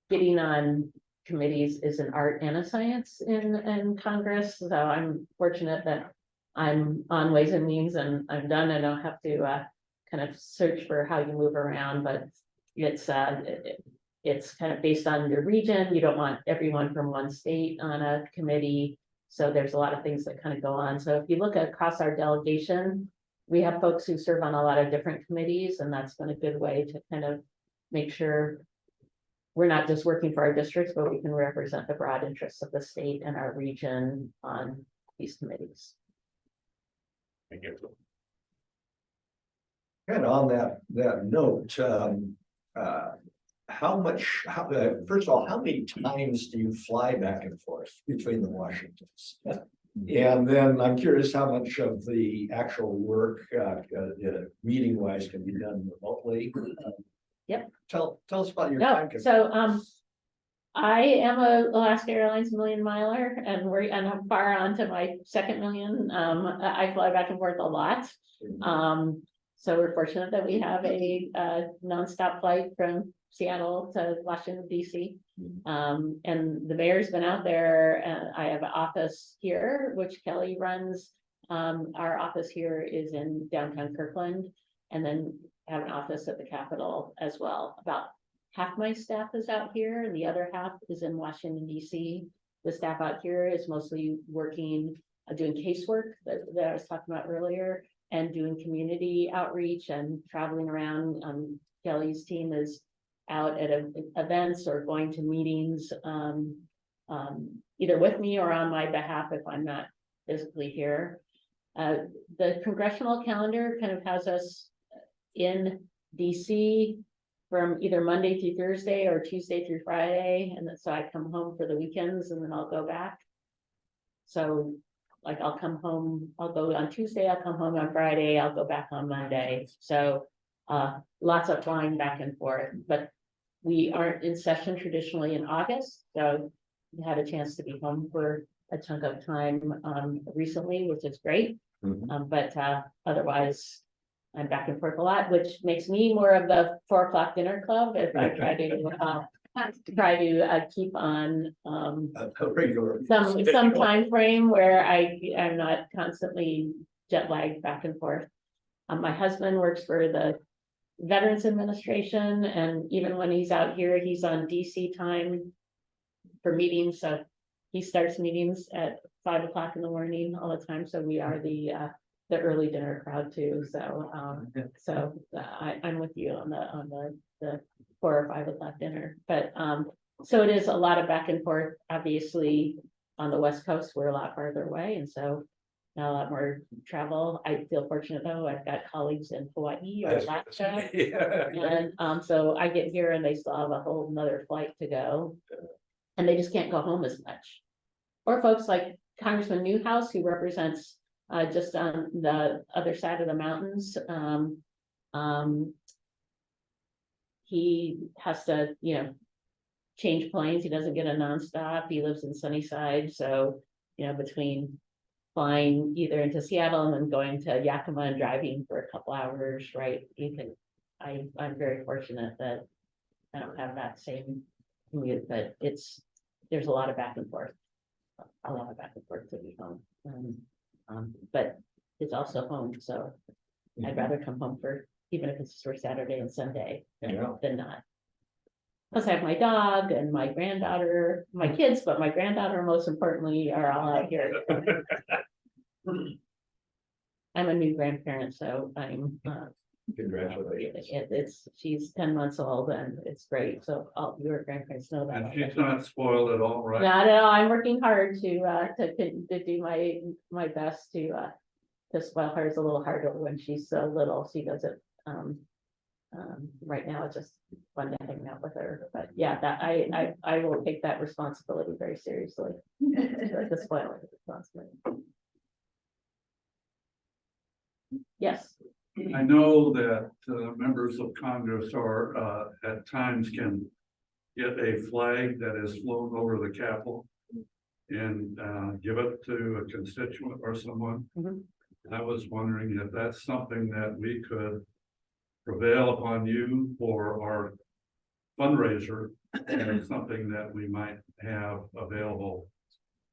Speaker 12: getting on committees is an art and a science in Congress. So I'm fortunate that I'm on Ways and Means and I'm done. I don't have to kind of search for how you move around, but it's kind of based on your region. You don't want everyone from one state on a committee. So there's a lot of things that kind of go on. So if you look across our delegation, we have folks who serve on a lot of different committees, and that's been a good way to kind of make sure we're not just working for our districts, but we can represent the broad interests of the state and our region on these committees.
Speaker 5: Thank you.
Speaker 2: And on that note, first of all, how many times do you fly back and forth between the Washingtons? And then I'm curious how much of the actual work, meeting wise, can be done remotely.
Speaker 12: Yep.
Speaker 2: Tell us about your
Speaker 12: No,
Speaker 2: time.
Speaker 12: so I am a Alaska Airlines million miler, and I'm far on to my 2nd million. I fly back and forth a lot. So we're fortunate that we have a nonstop flight from Seattle to Washington, DC. And the mayor's been out there, and I have an office here, which Kelly runs. Our office here is in downtown Kirkland, and then have an office at the Capitol as well. About half my staff is out here, and the other half is in Washington, DC. The staff out here is mostly working, doing casework that I was talking about earlier, and doing community outreach and traveling around. Kelly's team is out at events or going to meetings, either with me or on my behalf if I'm not physically here. The congressional calendar kind of has us in DC from either Monday through Thursday or Tuesday through Friday. And so I come home for the weekends and then I'll go back. So like I'll come home, I'll go on Tuesday, I'll come home on Friday, I'll go back on Monday. So lots of flying back and forth, but we aren't in session traditionally in August. So we had a chance to be home for a chunk of time recently, which is great. But otherwise, I'm back and forth a lot, which makes me more of the 4 o'clock dinner club if I try to keep on some time frame where I'm not constantly jet lagged back and forth. My husband works for the Veterans Administration, and even when he's out here, he's on DC time for meetings. So he starts meetings at 5 o'clock in the morning all the time. So we are the early dinner crowd too. So I'm with you on the 4 or 5 o'clock dinner. But so it is a lot of back and forth. Obviously, on the West Coast, we're a lot farther away, and so not a lot more travel. I feel fortunate though, I've got colleagues in Hawaii or Alaska. And so I get here and they still have a whole nother flight to go. And they just can't go home as much. Or folks like Congressman Newhouse, who represents just on the other side of the mountains. He has to, change planes. He doesn't get a nonstop. He lives in Sunnyside. So, between flying either into Seattle and then going to Yakima and driving for a couple hours, right? You can I'm very fortunate that I don't have that same commute, but there's a lot of back and forth. A lot of back and forth to be home. But it's also home, so I'd rather come home even if it's for Saturday and Sunday than not. Plus I have my dog and my granddaughter, my kids, but my granddaughter, most importantly, are all out here. I'm a new grandparent, so I'm,
Speaker 6: Congratulations.
Speaker 12: she's 10 months old and it's great, so all your grandparents know that.
Speaker 3: And she's not spoiled at all, right?
Speaker 12: Not at all, I'm working hard to do my best to spoil her. It's a little harder when she's so little, she does it, right now it's just fun to hang out with her, but yeah, that I will take that responsibility very seriously. The spoiling responsibility. Yes.
Speaker 3: I know that members of Congress are at times can get a flag that is flown over the Capitol and give it to a constituent or someone.
Speaker 12: Mhm.
Speaker 3: I was wondering if that's something that we could prevail upon you for our fundraiser, and something that we might have available.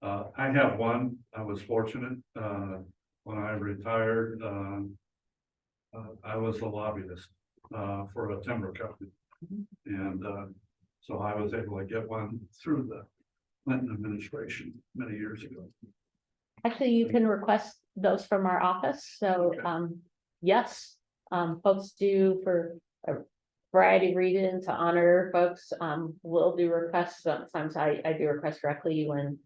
Speaker 3: I have one. I was fortunate when I retired. I was a lobbyist for a timber company, and so I was able to get one through the Clinton administration many years ago.
Speaker 12: Actually, you can request those from our office, so yes, folks do for a variety of reasons to honor folks. We'll do requests. Sometimes I do requests directly when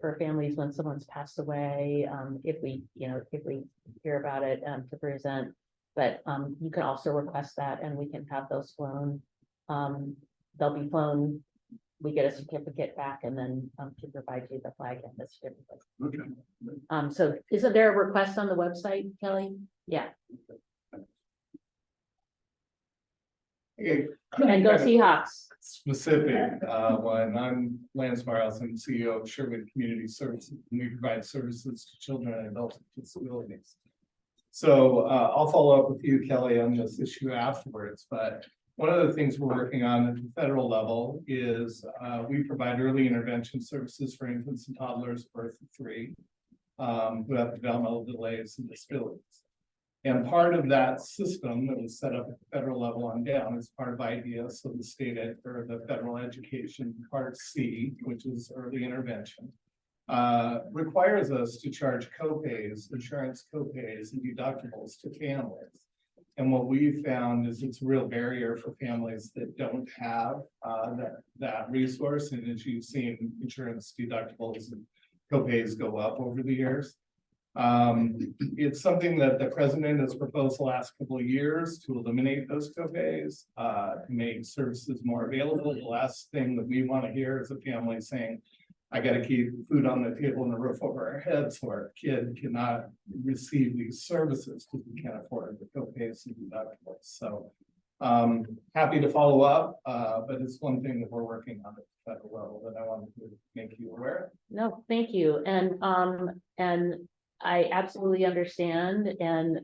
Speaker 12: for families when someone's passed away, if we hear about it to present. But you can also request that and we can have those flown. They'll be flown, we get a certificate back and then to provide you the flag and the certificate.
Speaker 3: Okay.
Speaker 12: So isn't there a request on the website, Kelly? Yeah. And go Seahawks.
Speaker 13: Specific, when I'm Lance Miles, I'm CEO of Sherwood Community Services, and we provide services to children and adults with disabilities. So I'll follow up with you, Kelly, on this issue afterwards, but one of the things we're working on at the federal level is we provide early intervention services for infants and toddlers birth to 3 who have developmental delays and disabilities. And part of that system that was set up at the federal level on down is part of IDEA, so the state or the federal education part C, which is early intervention, requires us to charge copays, insurance copays and deductibles to families. And what we found is it's a real barrier for families that don't have that resource. And as you've seen, insurance deductibles and copays go up over the years. It's something that the president has proposed the last couple of years to eliminate those copays, to make services more available. The last thing that we want to hear is a family saying, I got to keep food on the table and a roof over our heads, so our kid cannot receive these services because we can't afford the copays and deductibles. So happy to follow up, but it's one thing that we're working on at the federal level that I wanted to make you aware of.
Speaker 12: No, thank you. And I absolutely understand. And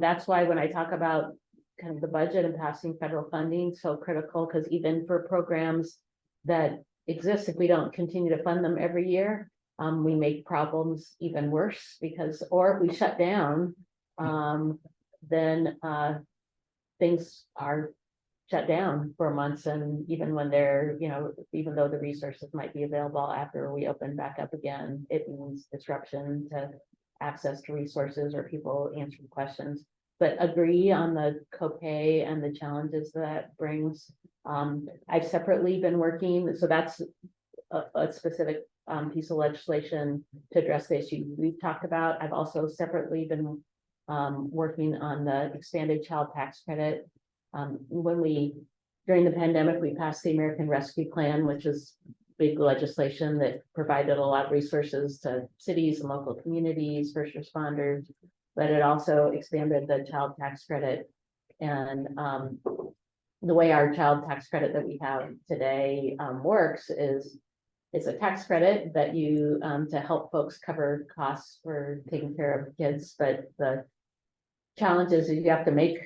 Speaker 12: that's why when I talk about kind of the budget and passing federal funding, so critical, because even for programs that exist, if we don't continue to fund them every year, we make problems even worse because, or if we shut down, then things are shut down for months. And even when they're, even though the resources might be available after we open back up again, it means disruption to access to resources or people answering questions. But agree on the copay and the challenges that brings. I've separately been working, so that's a specific piece of legislation to address the issue we've talked about. I've also separately been working on the expanded child tax credit. During the pandemic, we passed the American Rescue Plan, which is big legislation that provided a lot of resources to cities and local communities, first responders, but it also expanded the child tax credit. And the way our child tax credit that we have today works is it's a tax credit that you to help folks cover costs for taking care of kids, but the challenge is you have to make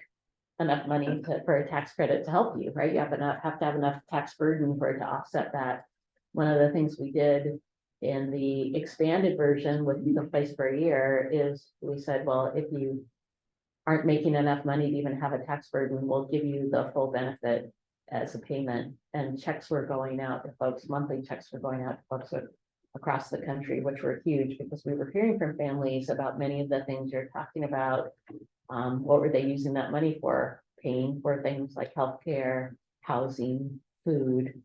Speaker 12: enough money for a tax credit to help you, right? You have to have enough tax burden for it to offset that. One of the things we did in the expanded version with the place for a year is we said, well, if you aren't making enough money to even have a tax burden, we'll give you the full benefit as a payment. And checks were going out to folks, monthly checks were going out to folks across the country, which were huge because we were hearing from families about many of the things you're talking about. What were they using that money for? Paying for things like healthcare, housing, food,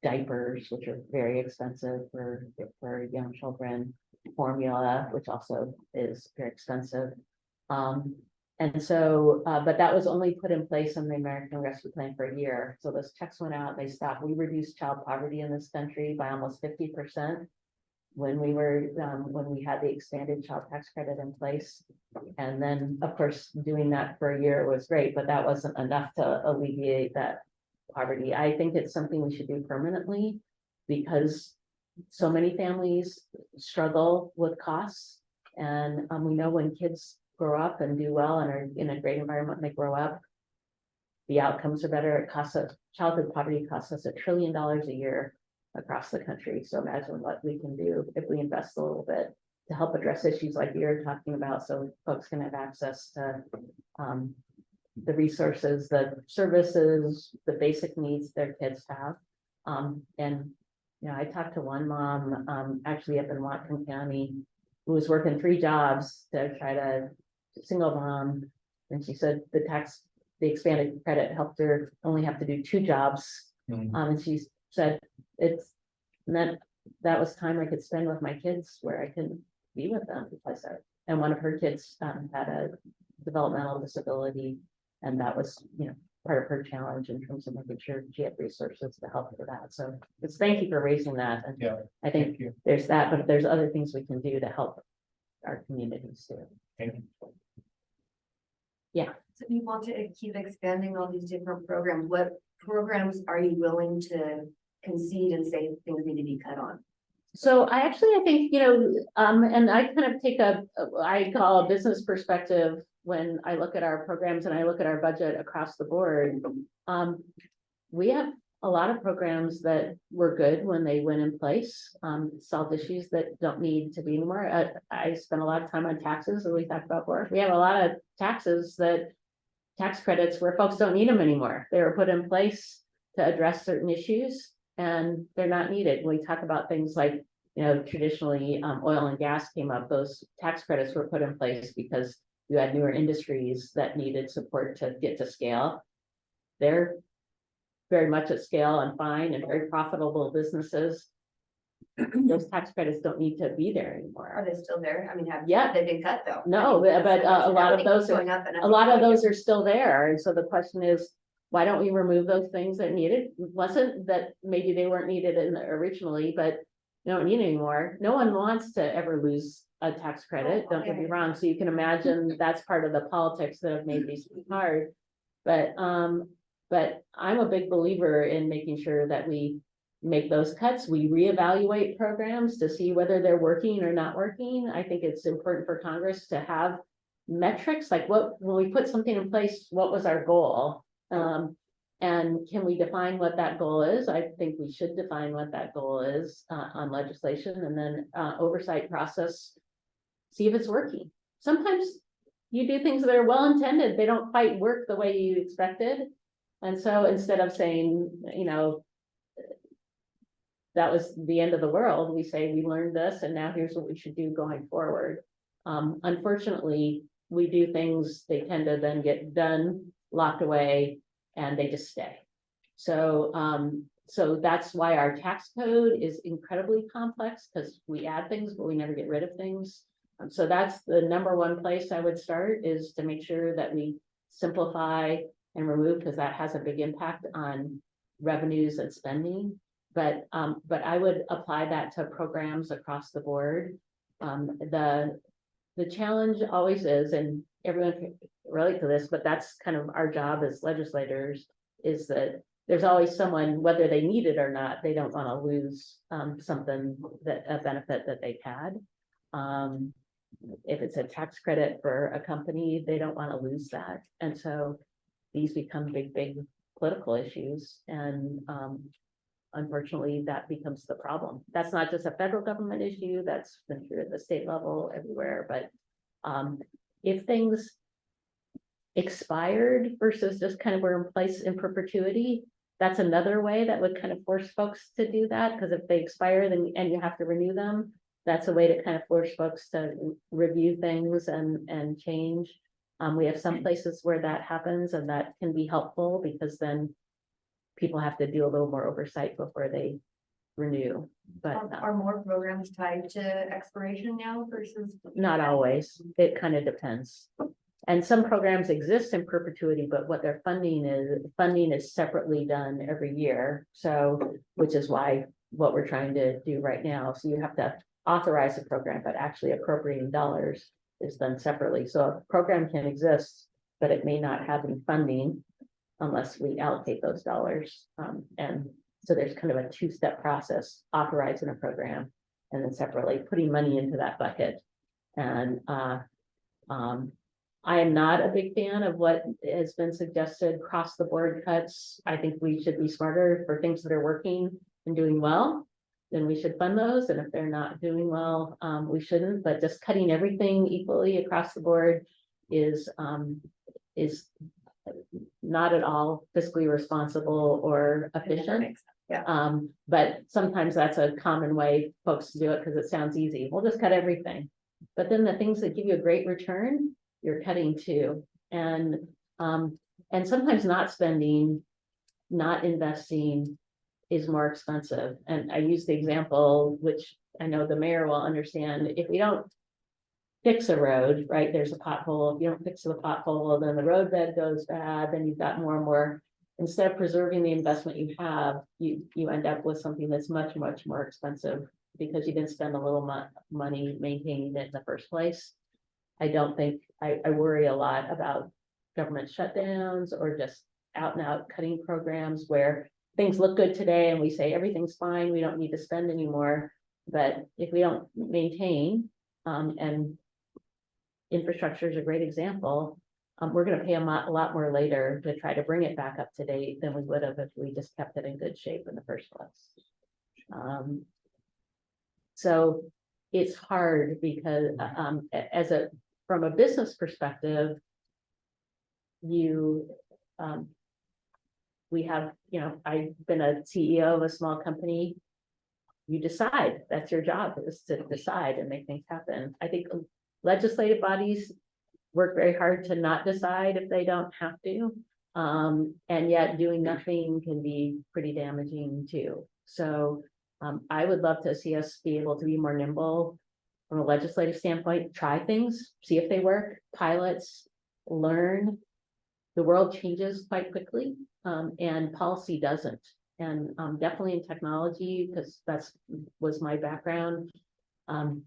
Speaker 12: diapers, which are very expensive for young children, formula, which also is very expensive. And so, but that was only put in place in the American Rescue Plan for a year. So those checks went out, they stopped. We reduced child poverty in this country by almost 50%. When we had the expanded child tax credit in place. And then, of course, doing that for a year was great, but that wasn't enough to alleviate that poverty. I think it's something we should do permanently because so many families struggle with costs. And we know when kids grow up and do well and are in a great environment when they grow up, the outcomes are better. It costs us, childhood poverty costs us $1 trillion a year across the country. So imagine what we can do if we invest a little bit to help address issues like you're talking about, so folks can have access to the resources, the services, the basic needs their kids have. And you know, I talked to one mom actually up in Whatcom County who was working 3 jobs to try to single mom, and she said the expanded credit helped her only have to do 2 jobs. And she said that was time I could spend with my kids where I couldn't be with them because and one of her kids had a developmental disability, and that was, you know, part of her challenge in terms of making sure she had resources to help for that. So it's thank you for raising that. And
Speaker 13: Yeah,
Speaker 12: I think there's that, but there's other things we can do to help our communities too.
Speaker 13: thank you.
Speaker 12: Yeah.
Speaker 14: So you want to keep expanding all these different programs. What programs are you willing to concede and say things need to be cut on?
Speaker 12: So I think, you know, and I kind of take I call a business perspective when I look at our programs and I look at our budget across the board. We have a lot of programs that were good when they went in place, solved issues that don't need to be anymore. I spent a lot of time on taxes, as we talked about before. We have a lot of tax credits where folks don't need them anymore. They were put in place to address certain issues and they're not needed. When we talk about things like, you know, traditionally oil and gas came up, those tax credits were put in place because you had newer industries that needed support to get to scale. They're very much at scale and fine and very profitable businesses. Those tax credits don't need to be there anymore.
Speaker 14: Are they still there? I mean, have they been cut though?
Speaker 12: No, but a lot of those are still there. And so the question is, why don't we remove those things that needed? Wasn't that maybe they weren't needed originally, but you don't need anymore. No one wants to ever lose a tax credit. Don't get me wrong. So you can imagine that's part of the politics that have made these hard. But I'm a big believer in making sure that we make those cuts. We reevaluate programs to see whether they're working or not working. I think it's important for Congress to have metrics like when we put something in place, what was our goal? And can we define what that goal is? I think we should define what that goal is on legislation, and then oversight process, see if it's working. Sometimes you do things that are well intended, they don't quite work the way you expected. And so instead of saying, you know, that was the end of the world, we say we learned this and now here's what we should do going forward. Unfortunately, we do things, they tend to then get done, locked away, and they just stay. So so that's why our tax code is incredibly complex, because we add things, but we never get rid of things. So that's the #1 place I would start, is to make sure that we simplify and remove, because that has a big impact on revenues and spending. But I would apply that to programs across the board. The challenge always is, and everyone can relate to this, but that's kind of our job as legislators, is that there's always someone, whether they need it or not, they don't want to lose something, that a benefit that they've had. if it's a tax credit for a company, they don't want to lose that. And so these become big political issues. And unfortunately, that becomes the problem. That's not just a federal government issue, that's been true at the state level everywhere. But if things expired versus just kind of were in place in perpetuity, that's another way that would kind of force folks to do that, because if they expire, then and you have to renew them, that's a way to kind of force folks to review things and change. We have some places where that happens, and that can be helpful because then people have to do a little more oversight before they renew. But
Speaker 14: Are more programs tied to expiration now versus?
Speaker 12: not always. It kind of depends. And some programs exist in perpetuity, but what their funding is separately done every year. So, which is why what we're trying to do right now. So you have to authorize a program, but actually appropriating dollars is done separately. So a program can exist, but it may not have any funding unless we allocate those dollars. And so there's kind of a two-step process, authorizing a program and then separately putting money into that bucket. And I am not a big fan of what has been suggested, across the board cuts. I think we should be smarter for things that are working and doing well. Then we should fund those. And if they're not doing well, we shouldn't, but just cutting everything equally across the board is not at all fiscally responsible or efficient.
Speaker 14: Yeah.
Speaker 12: But sometimes that's a common way folks do it because it sounds easy. We'll just cut everything. But then the things that give you a great return, you're cutting too. And sometimes not spending, not investing is more expensive. And I use the example, which I know the mayor will understand, if we don't fix a road, right, there's a pothole. If you don't fix the pothole, then the roadbed goes bad, then you've got more and more. Instead of preserving the investment you have, you end up with something that's much more expensive because you didn't spend a little money maintaining it in the first place. I don't think, I worry a lot about government shutdowns or just out and out cutting programs where things look good today and we say everything's fine, we don't need to spend anymore. But if we don't maintain, and infrastructure is a great example, we're going to pay a lot more later to try to bring it back up to date than we would have if we just kept it in good shape in the first place. So it's hard because from a business perspective, we have, I've been a CEO of a small company. You decide, that's your job, is to decide and make things happen. I think legislative bodies work very hard to not decide if they don't have to. And yet doing nothing can be pretty damaging too. So I would love to see us be able to be more nimble from a legislative standpoint, try things, see if they work, pilots, learn. The world changes quite quickly, and policy doesn't. And definitely in technology, because was my background.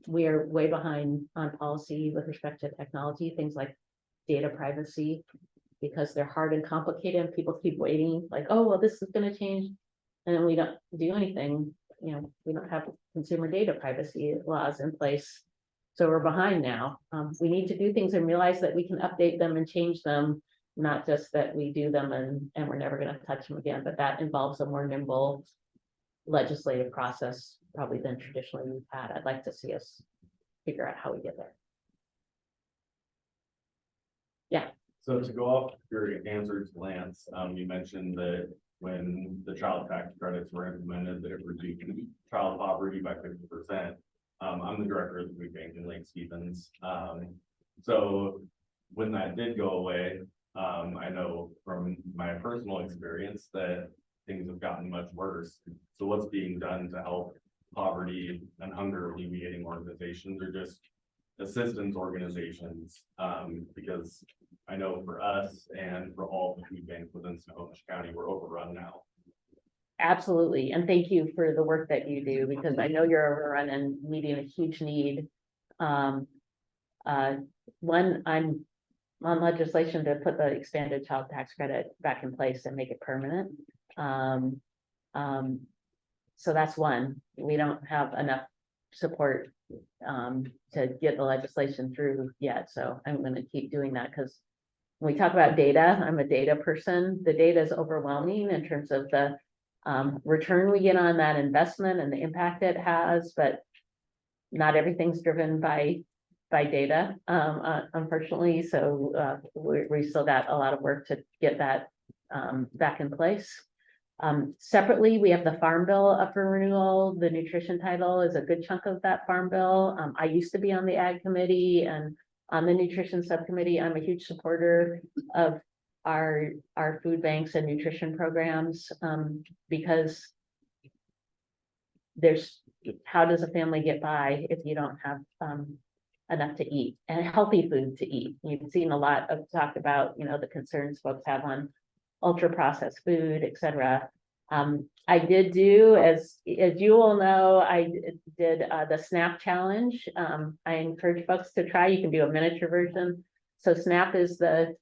Speaker 12: We are way behind on policy with respect to technology, things like data privacy, because they're hard and complicated and people keep waiting, like, oh, well, this is going to change. And then we don't do anything. We don't have consumer data privacy laws in place. So we're behind now. We need to do things and realize that we can update them and change them, not just that we do them and we're never going to touch them again. But that involves a more nimble legislative process probably than traditionally we've had. I'd like to see us figure out how we get there. Yeah.
Speaker 10: So to go off your answer to Lance, you mentioned that when the child tax credits were implemented, that it reduced child poverty by 50%. I'm the director of the food bank in Lake Stevens. So when that did go away, I know from my personal experience that things have gotten much worse. So what's being done to help poverty and hunger alleviating organizations or just assistance organizations? Because I know for us and for all the food banks within Snohomish County, we're overrun now.
Speaker 12: Absolutely. And thank you for the work that you do, because I know you're overrun and meeting a huge need. One, I'm on legislation to put the expanded child tax credit back in place and make it permanent. So that's one. We don't have enough support to get the legislation through yet, so I'm gonna keep doing that, because when we talk about data, I'm a data person, the data is overwhelming in terms of the return we get on that investment and the impact it has, but not everything's driven by data, unfortunately, so we still got a lot of work to get that back in place. Separately, we have the Farm Bill up for renewal. The nutrition title is a good chunk of that Farm Bill. I used to be on the Ag Committee and on the Nutrition Subcommittee. I'm a huge supporter of our food banks and nutrition programs, because how does a family get by if you don't have enough to eat and healthy food to eat? You've seen a lot of talk about, the concerns folks have on ultra processed food, etc. I did do, as you all know, I did the SNAP challenge. I encourage folks to try. You can do a miniature version. So SNAP is the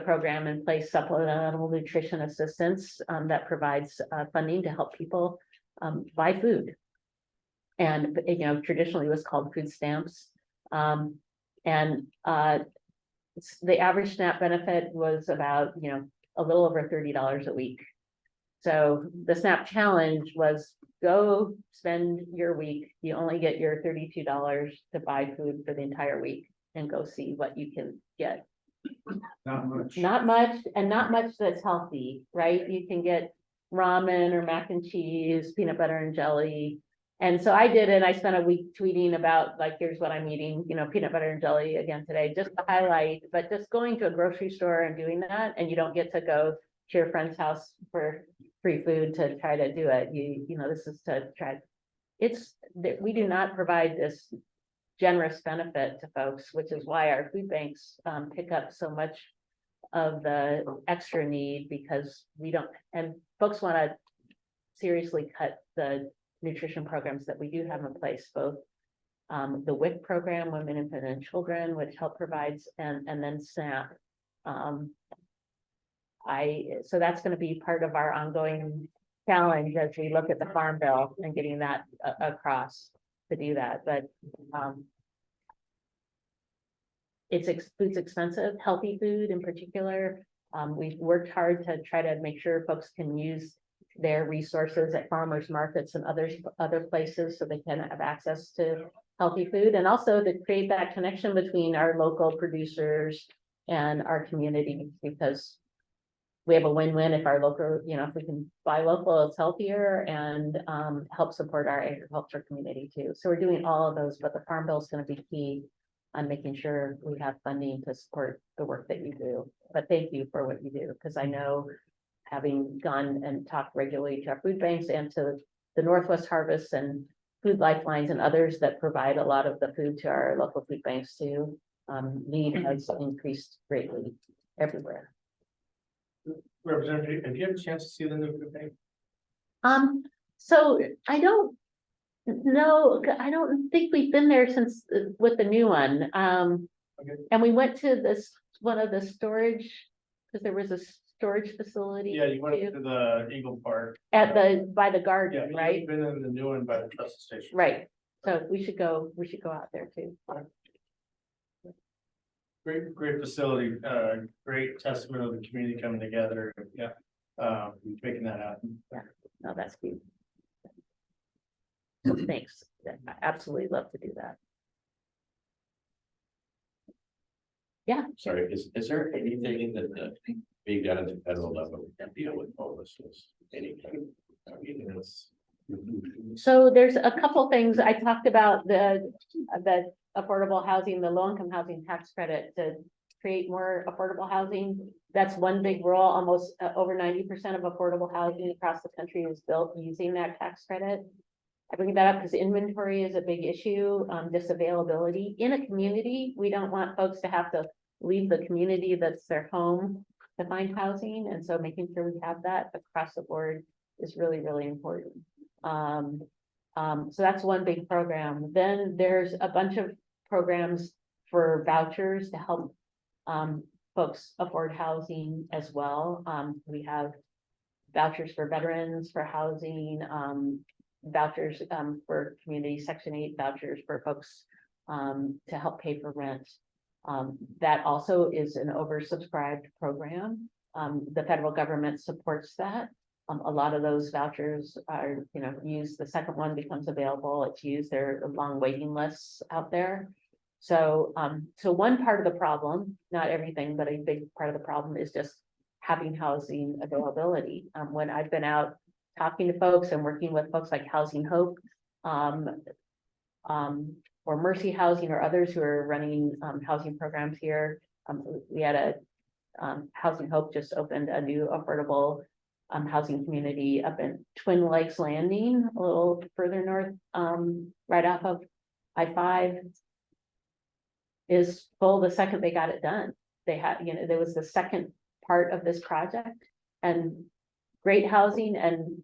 Speaker 12: program in place, supplemental nutrition assistance, that provides funding to help people buy food. And traditionally it was called food stamps. And the average SNAP benefit was about a little over $30 a week. So the SNAP challenge was go spend your week. You only get your $32 to buy food for the entire week and go see what you can get.
Speaker 7: Not much.
Speaker 12: Not much, and not much that's healthy, right? You can get ramen or mac and cheese, peanut butter and jelly. And so I did it. I spent a week tweeting about, like, here's what I'm eating, peanut butter and jelly again today, just to highlight, but just going to a grocery store and doing that, and you don't get to go to your friend's house for free food to try to do it. This is to try. We do not provide this generous benefit to folks, which is why our food banks pick up so much of the extra need, because we don't, and folks want to seriously cut the nutrition programs that we do have in place, both the WIC program, Women, Infant and Children, which help provides, and then SNAP. So that's going to be part of our ongoing challenge as we look at the Farm Bill and getting that across to do that. But food's expensive, healthy food in particular. We've worked hard to try to make sure folks can use their resources at farmers markets and other places so they can have access to healthy food, and also to create that connection between our local producers and our community, because we have a win-win if our local, if we can buy local, it's healthier, and help support our agriculture community too. So we're doing all of those, but the Farm Bill is going to be key on making sure we have funding to support the work that you do. But thank you for what you do, because I know, having gone and talked regularly to our food banks and to the Northwest Harvest and Food Lifelines and others that provide a lot of the food to our local food banks too, need has increased greatly everywhere.
Speaker 11: Representative, have you had a chance to see the new food bank?
Speaker 12: So I don't know, I don't think we've been there since with the new one.
Speaker 11: Okay.
Speaker 12: And we went to one of the storage, because there was a storage facility.
Speaker 11: Yeah, you went to the Eagle Park.
Speaker 12: By the garden,
Speaker 11: Yeah,
Speaker 12: right?
Speaker 11: you've been in the new one by the bus station.
Speaker 12: Right. So we should go out there too.
Speaker 11: Great facility, great testament of the community coming together. Yeah. Making that happen.
Speaker 12: No, that's cute. Thanks. I absolutely love to do that. Yeah.
Speaker 9: Sorry, is there anything that being done at the federal level that deal with homelessness? Anything? I mean, it's.
Speaker 12: So there's a couple things. I talked about the affordable housing, the low-income housing tax credit to create more affordable housing. That's one big role. Almost over 90% of affordable housing across the country is built using that tax credit. I bring that up because inventory is a big issue, this availability. In a community, we don't want folks to have to leave the community that's their home to find housing. And so making sure we have that across the board is really, really important. So that's one big program. Then there's a bunch of programs for vouchers to help folks afford housing as well. We have vouchers for veterans for housing. vouchers, for community Section 8 vouchers for folks, to help pay for rent. That also is an oversubscribed program. The federal government supports that. A lot of those vouchers are, used, the second one becomes available, it's used, there are long waiting lists out there. So, so one part of the problem, not everything, but a big part of the problem is just having housing availability. When I've been out talking to folks and working with folks like Housing Hope, or Mercy Housing or others who are running, housing programs here. We had a, Housing Hope just opened a new affordable housing community up in Twin Lakes Landing, a little further north, right off of I-5. Is full the second they got it done. They had, there was the second part of this project, and great housing and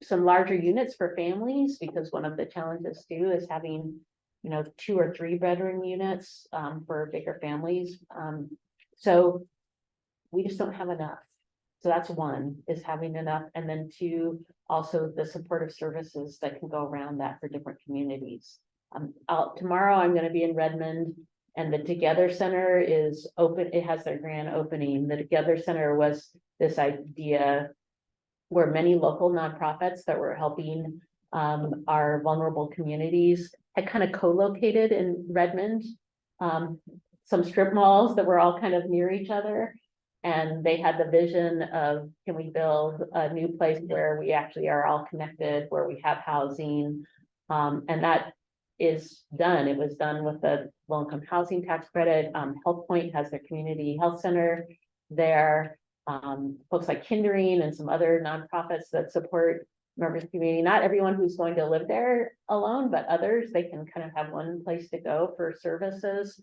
Speaker 12: some larger units for families, because one of the challenges too is having, 2 or 3 bedroom units for bigger families. So we just don't have enough. So that's one, is having enough, and then 2, also the supportive services that can go around that for different communities. Tomorrow I'm going to be in Redmond, and the Together Center is open. It has their grand opening. The Together Center was this idea where many local nonprofits that were helping our vulnerable communities had kind of co-located in Redmond. Some strip malls that were all kind of near each other. And they had the vision of, can we build a new place where we actually are all connected, where we have housing, and that is done. It was done with the low-income housing tax credit. Health Point has their community health center there. Folks like Kindering and some other nonprofits that support members of the community. Not everyone who's going to live there alone, but others, they can kind of have one place to go for services.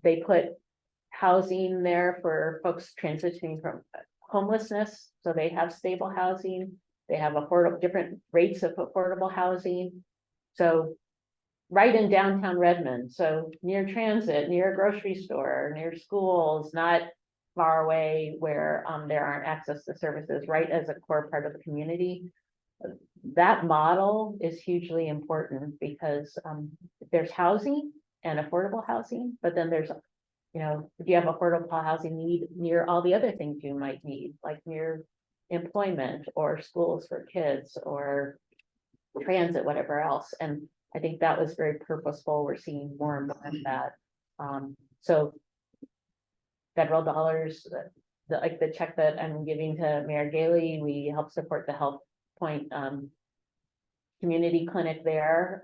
Speaker 12: They put housing there for folks transitioning from homelessness, so they have stable housing. They have affordable, different rates of affordable housing. So right in downtown Redmond, so near transit, near a grocery store, near schools, not far away where there aren't access to services, right as a core part of the community. That model is hugely important because there's housing and affordable housing, but then there's, if you have affordable housing need near all the other things you might need, like near employment or schools for kids or transit, whatever else. And I think that was very purposeful. We're seeing more and more of that. So federal dollars, like the check that I'm giving to Mayor Gailey, we help support the Health Point community clinic there,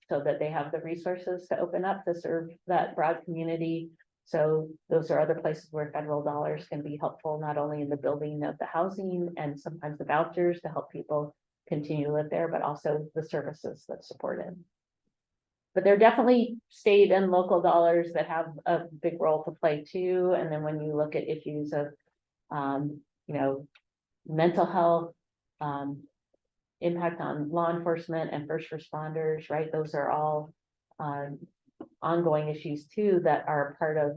Speaker 12: so that they have the resources to open up to serve that broad community. So those are other places where federal dollars can be helpful, not only in the building of the housing and sometimes the vouchers to help people continue to live there, but also the services that support it. But there are definitely state and local dollars that have a big role to play too. And then when you look at issues of, mental health, impact on law enforcement and first responders, right? Those are all ongoing issues too that are part of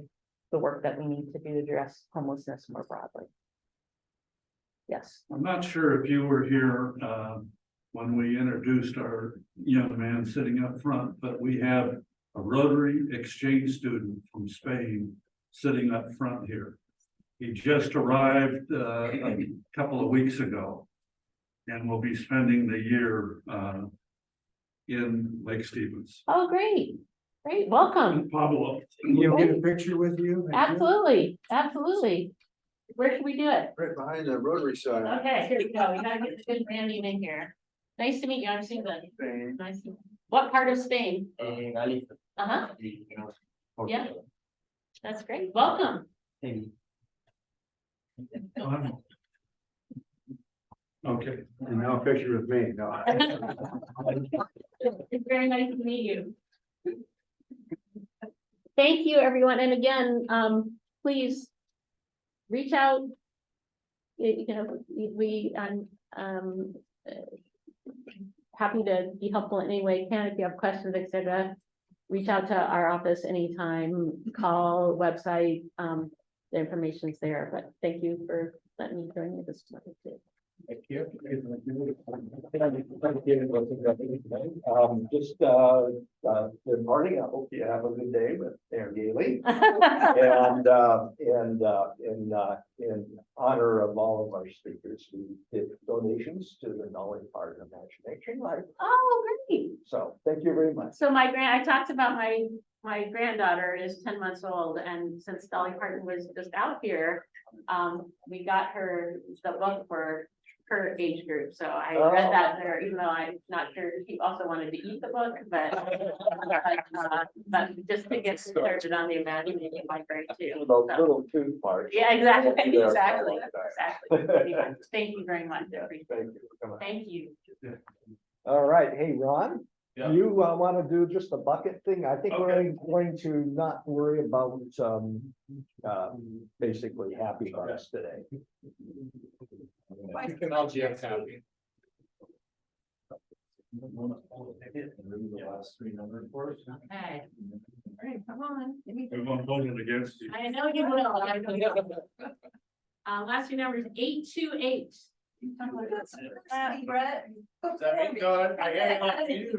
Speaker 12: the work that we need to do to address homelessness more broadly. Yes.
Speaker 3: I'm not sure if you were here when we introduced our young man sitting up front, but we have a Rotary exchange student from Spain sitting up front here. He just arrived a couple of weeks ago and will be spending the year in Lake Stevens.
Speaker 12: Oh, great. Great. Welcome.
Speaker 3: Pablo.
Speaker 7: You'll get a picture with you?
Speaker 12: Absolutely. Absolutely. Where should we do it?
Speaker 7: Right behind the Rotary side.
Speaker 12: Okay, here we go. We gotta get the good branding in here. Nice to meet you. I'm Susan. Nice. What part of Spain? Uh-huh. Yeah. That's great. Welcome.
Speaker 3: Okay.
Speaker 7: And now a picture with me. No.
Speaker 12: It's very nice to meet you. Thank you, everyone. And again, please reach out. I'm happy to be helpful in any way you can. If you have questions, etc., reach out to our office anytime, call, website, the information's there. But thank you for letting me join you this morning too.
Speaker 2: Thank you. Just, good morning. I hope you have a good day with Mayor Gailey. And, in honor of all of our speakers, we did donations to the Knowledge Part of Imagination Life.
Speaker 12: Oh, great.
Speaker 2: So thank you very much.
Speaker 12: So I talked about my granddaughter is 10 months old, and since Dolly Parton was just out here, we got her the book for her age group, so I read that there, even though I'm not sure if she also wanted to eat the book, but just to get started on the imagination library too.
Speaker 2: Those
Speaker 12: So,
Speaker 2: little tooth marks.
Speaker 12: yeah, exactly,
Speaker 2: There.
Speaker 12: exactly. Thank you very much, I appreciate
Speaker 2: Thank
Speaker 12: it.
Speaker 2: you for coming.
Speaker 12: Thank you.
Speaker 2: All right, hey, Ron,
Speaker 9: Yeah.
Speaker 2: you want to do just a bucket thing? I think we're going to not worry about basically happy bucks today.
Speaker 13: You can all GX happy.
Speaker 12: Okay. All right, come on. Give me-
Speaker 3: Everyone voted against you.
Speaker 12: I know you will. I know you will. Last two numbers, 828.
Speaker 8: Brett.
Speaker 13: Is that me? No, I got you.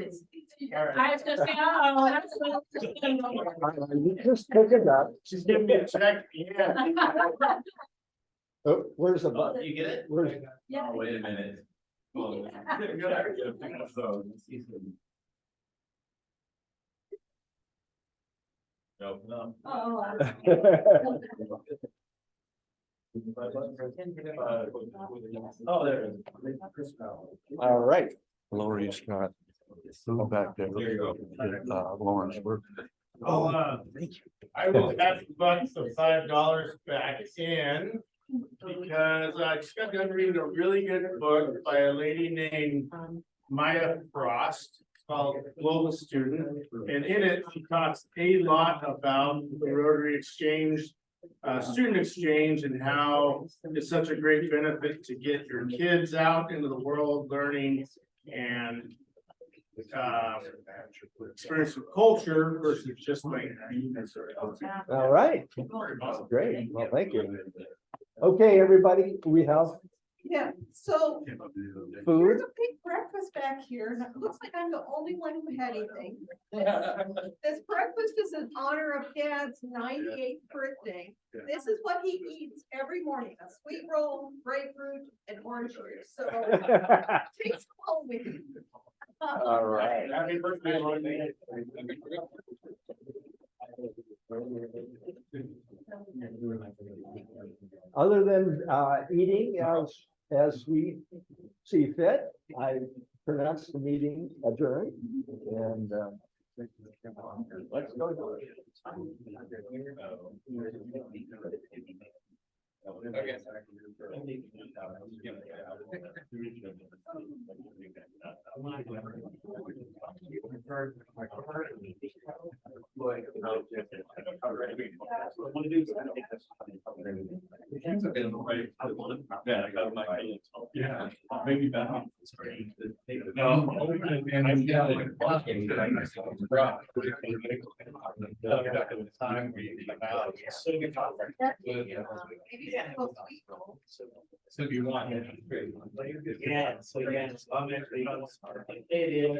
Speaker 13: All right.
Speaker 12: I was gonna say, oh, that's.
Speaker 2: You just pick it up.
Speaker 13: She's giving me a check. Yeah.
Speaker 2: Oh, where's the button?
Speaker 9: You get it?
Speaker 2: Where's?
Speaker 8: Yeah.
Speaker 9: Oh, wait a minute. Well, Nope, no.
Speaker 8: Oh.
Speaker 9: Oh, there it is.
Speaker 2: All right.
Speaker 5: Lori's got, go back there.
Speaker 9: There you go.
Speaker 5: Lawrenceburg.
Speaker 13: Oh, I was happy bucks of $5 back in. Because I just got done reading a really good book by a lady named Maya Frost called Global Student. And in it, she talks a lot about the Rotary Exchange, student exchange, and how it's such a great benefit to get your kids out into the world learning and experience of culture versus just like.
Speaker 2: All right. Great. Well, thank you. Okay, everybody, we have
Speaker 1: Yeah, so
Speaker 2: food.
Speaker 1: there's a big breakfast back here, and it looks like I'm the only one who had anything. This breakfast is in honor of Dad's 98th birthday. This is what he eats every morning, a sweet roll, grapefruit, and orange juice, so take some home with you.
Speaker 2: All right.
Speaker 13: Happy birthday,
Speaker 2: Other than eating as we see fit, I pronounce the meeting adjourned and let's go.
Speaker 3: Yeah, maybe that.
Speaker 13: No.
Speaker 3: And I'm yelling.
Speaker 13: Time we come out. So do you want?
Speaker 11: Yeah, so yeah, it's obviously. It is.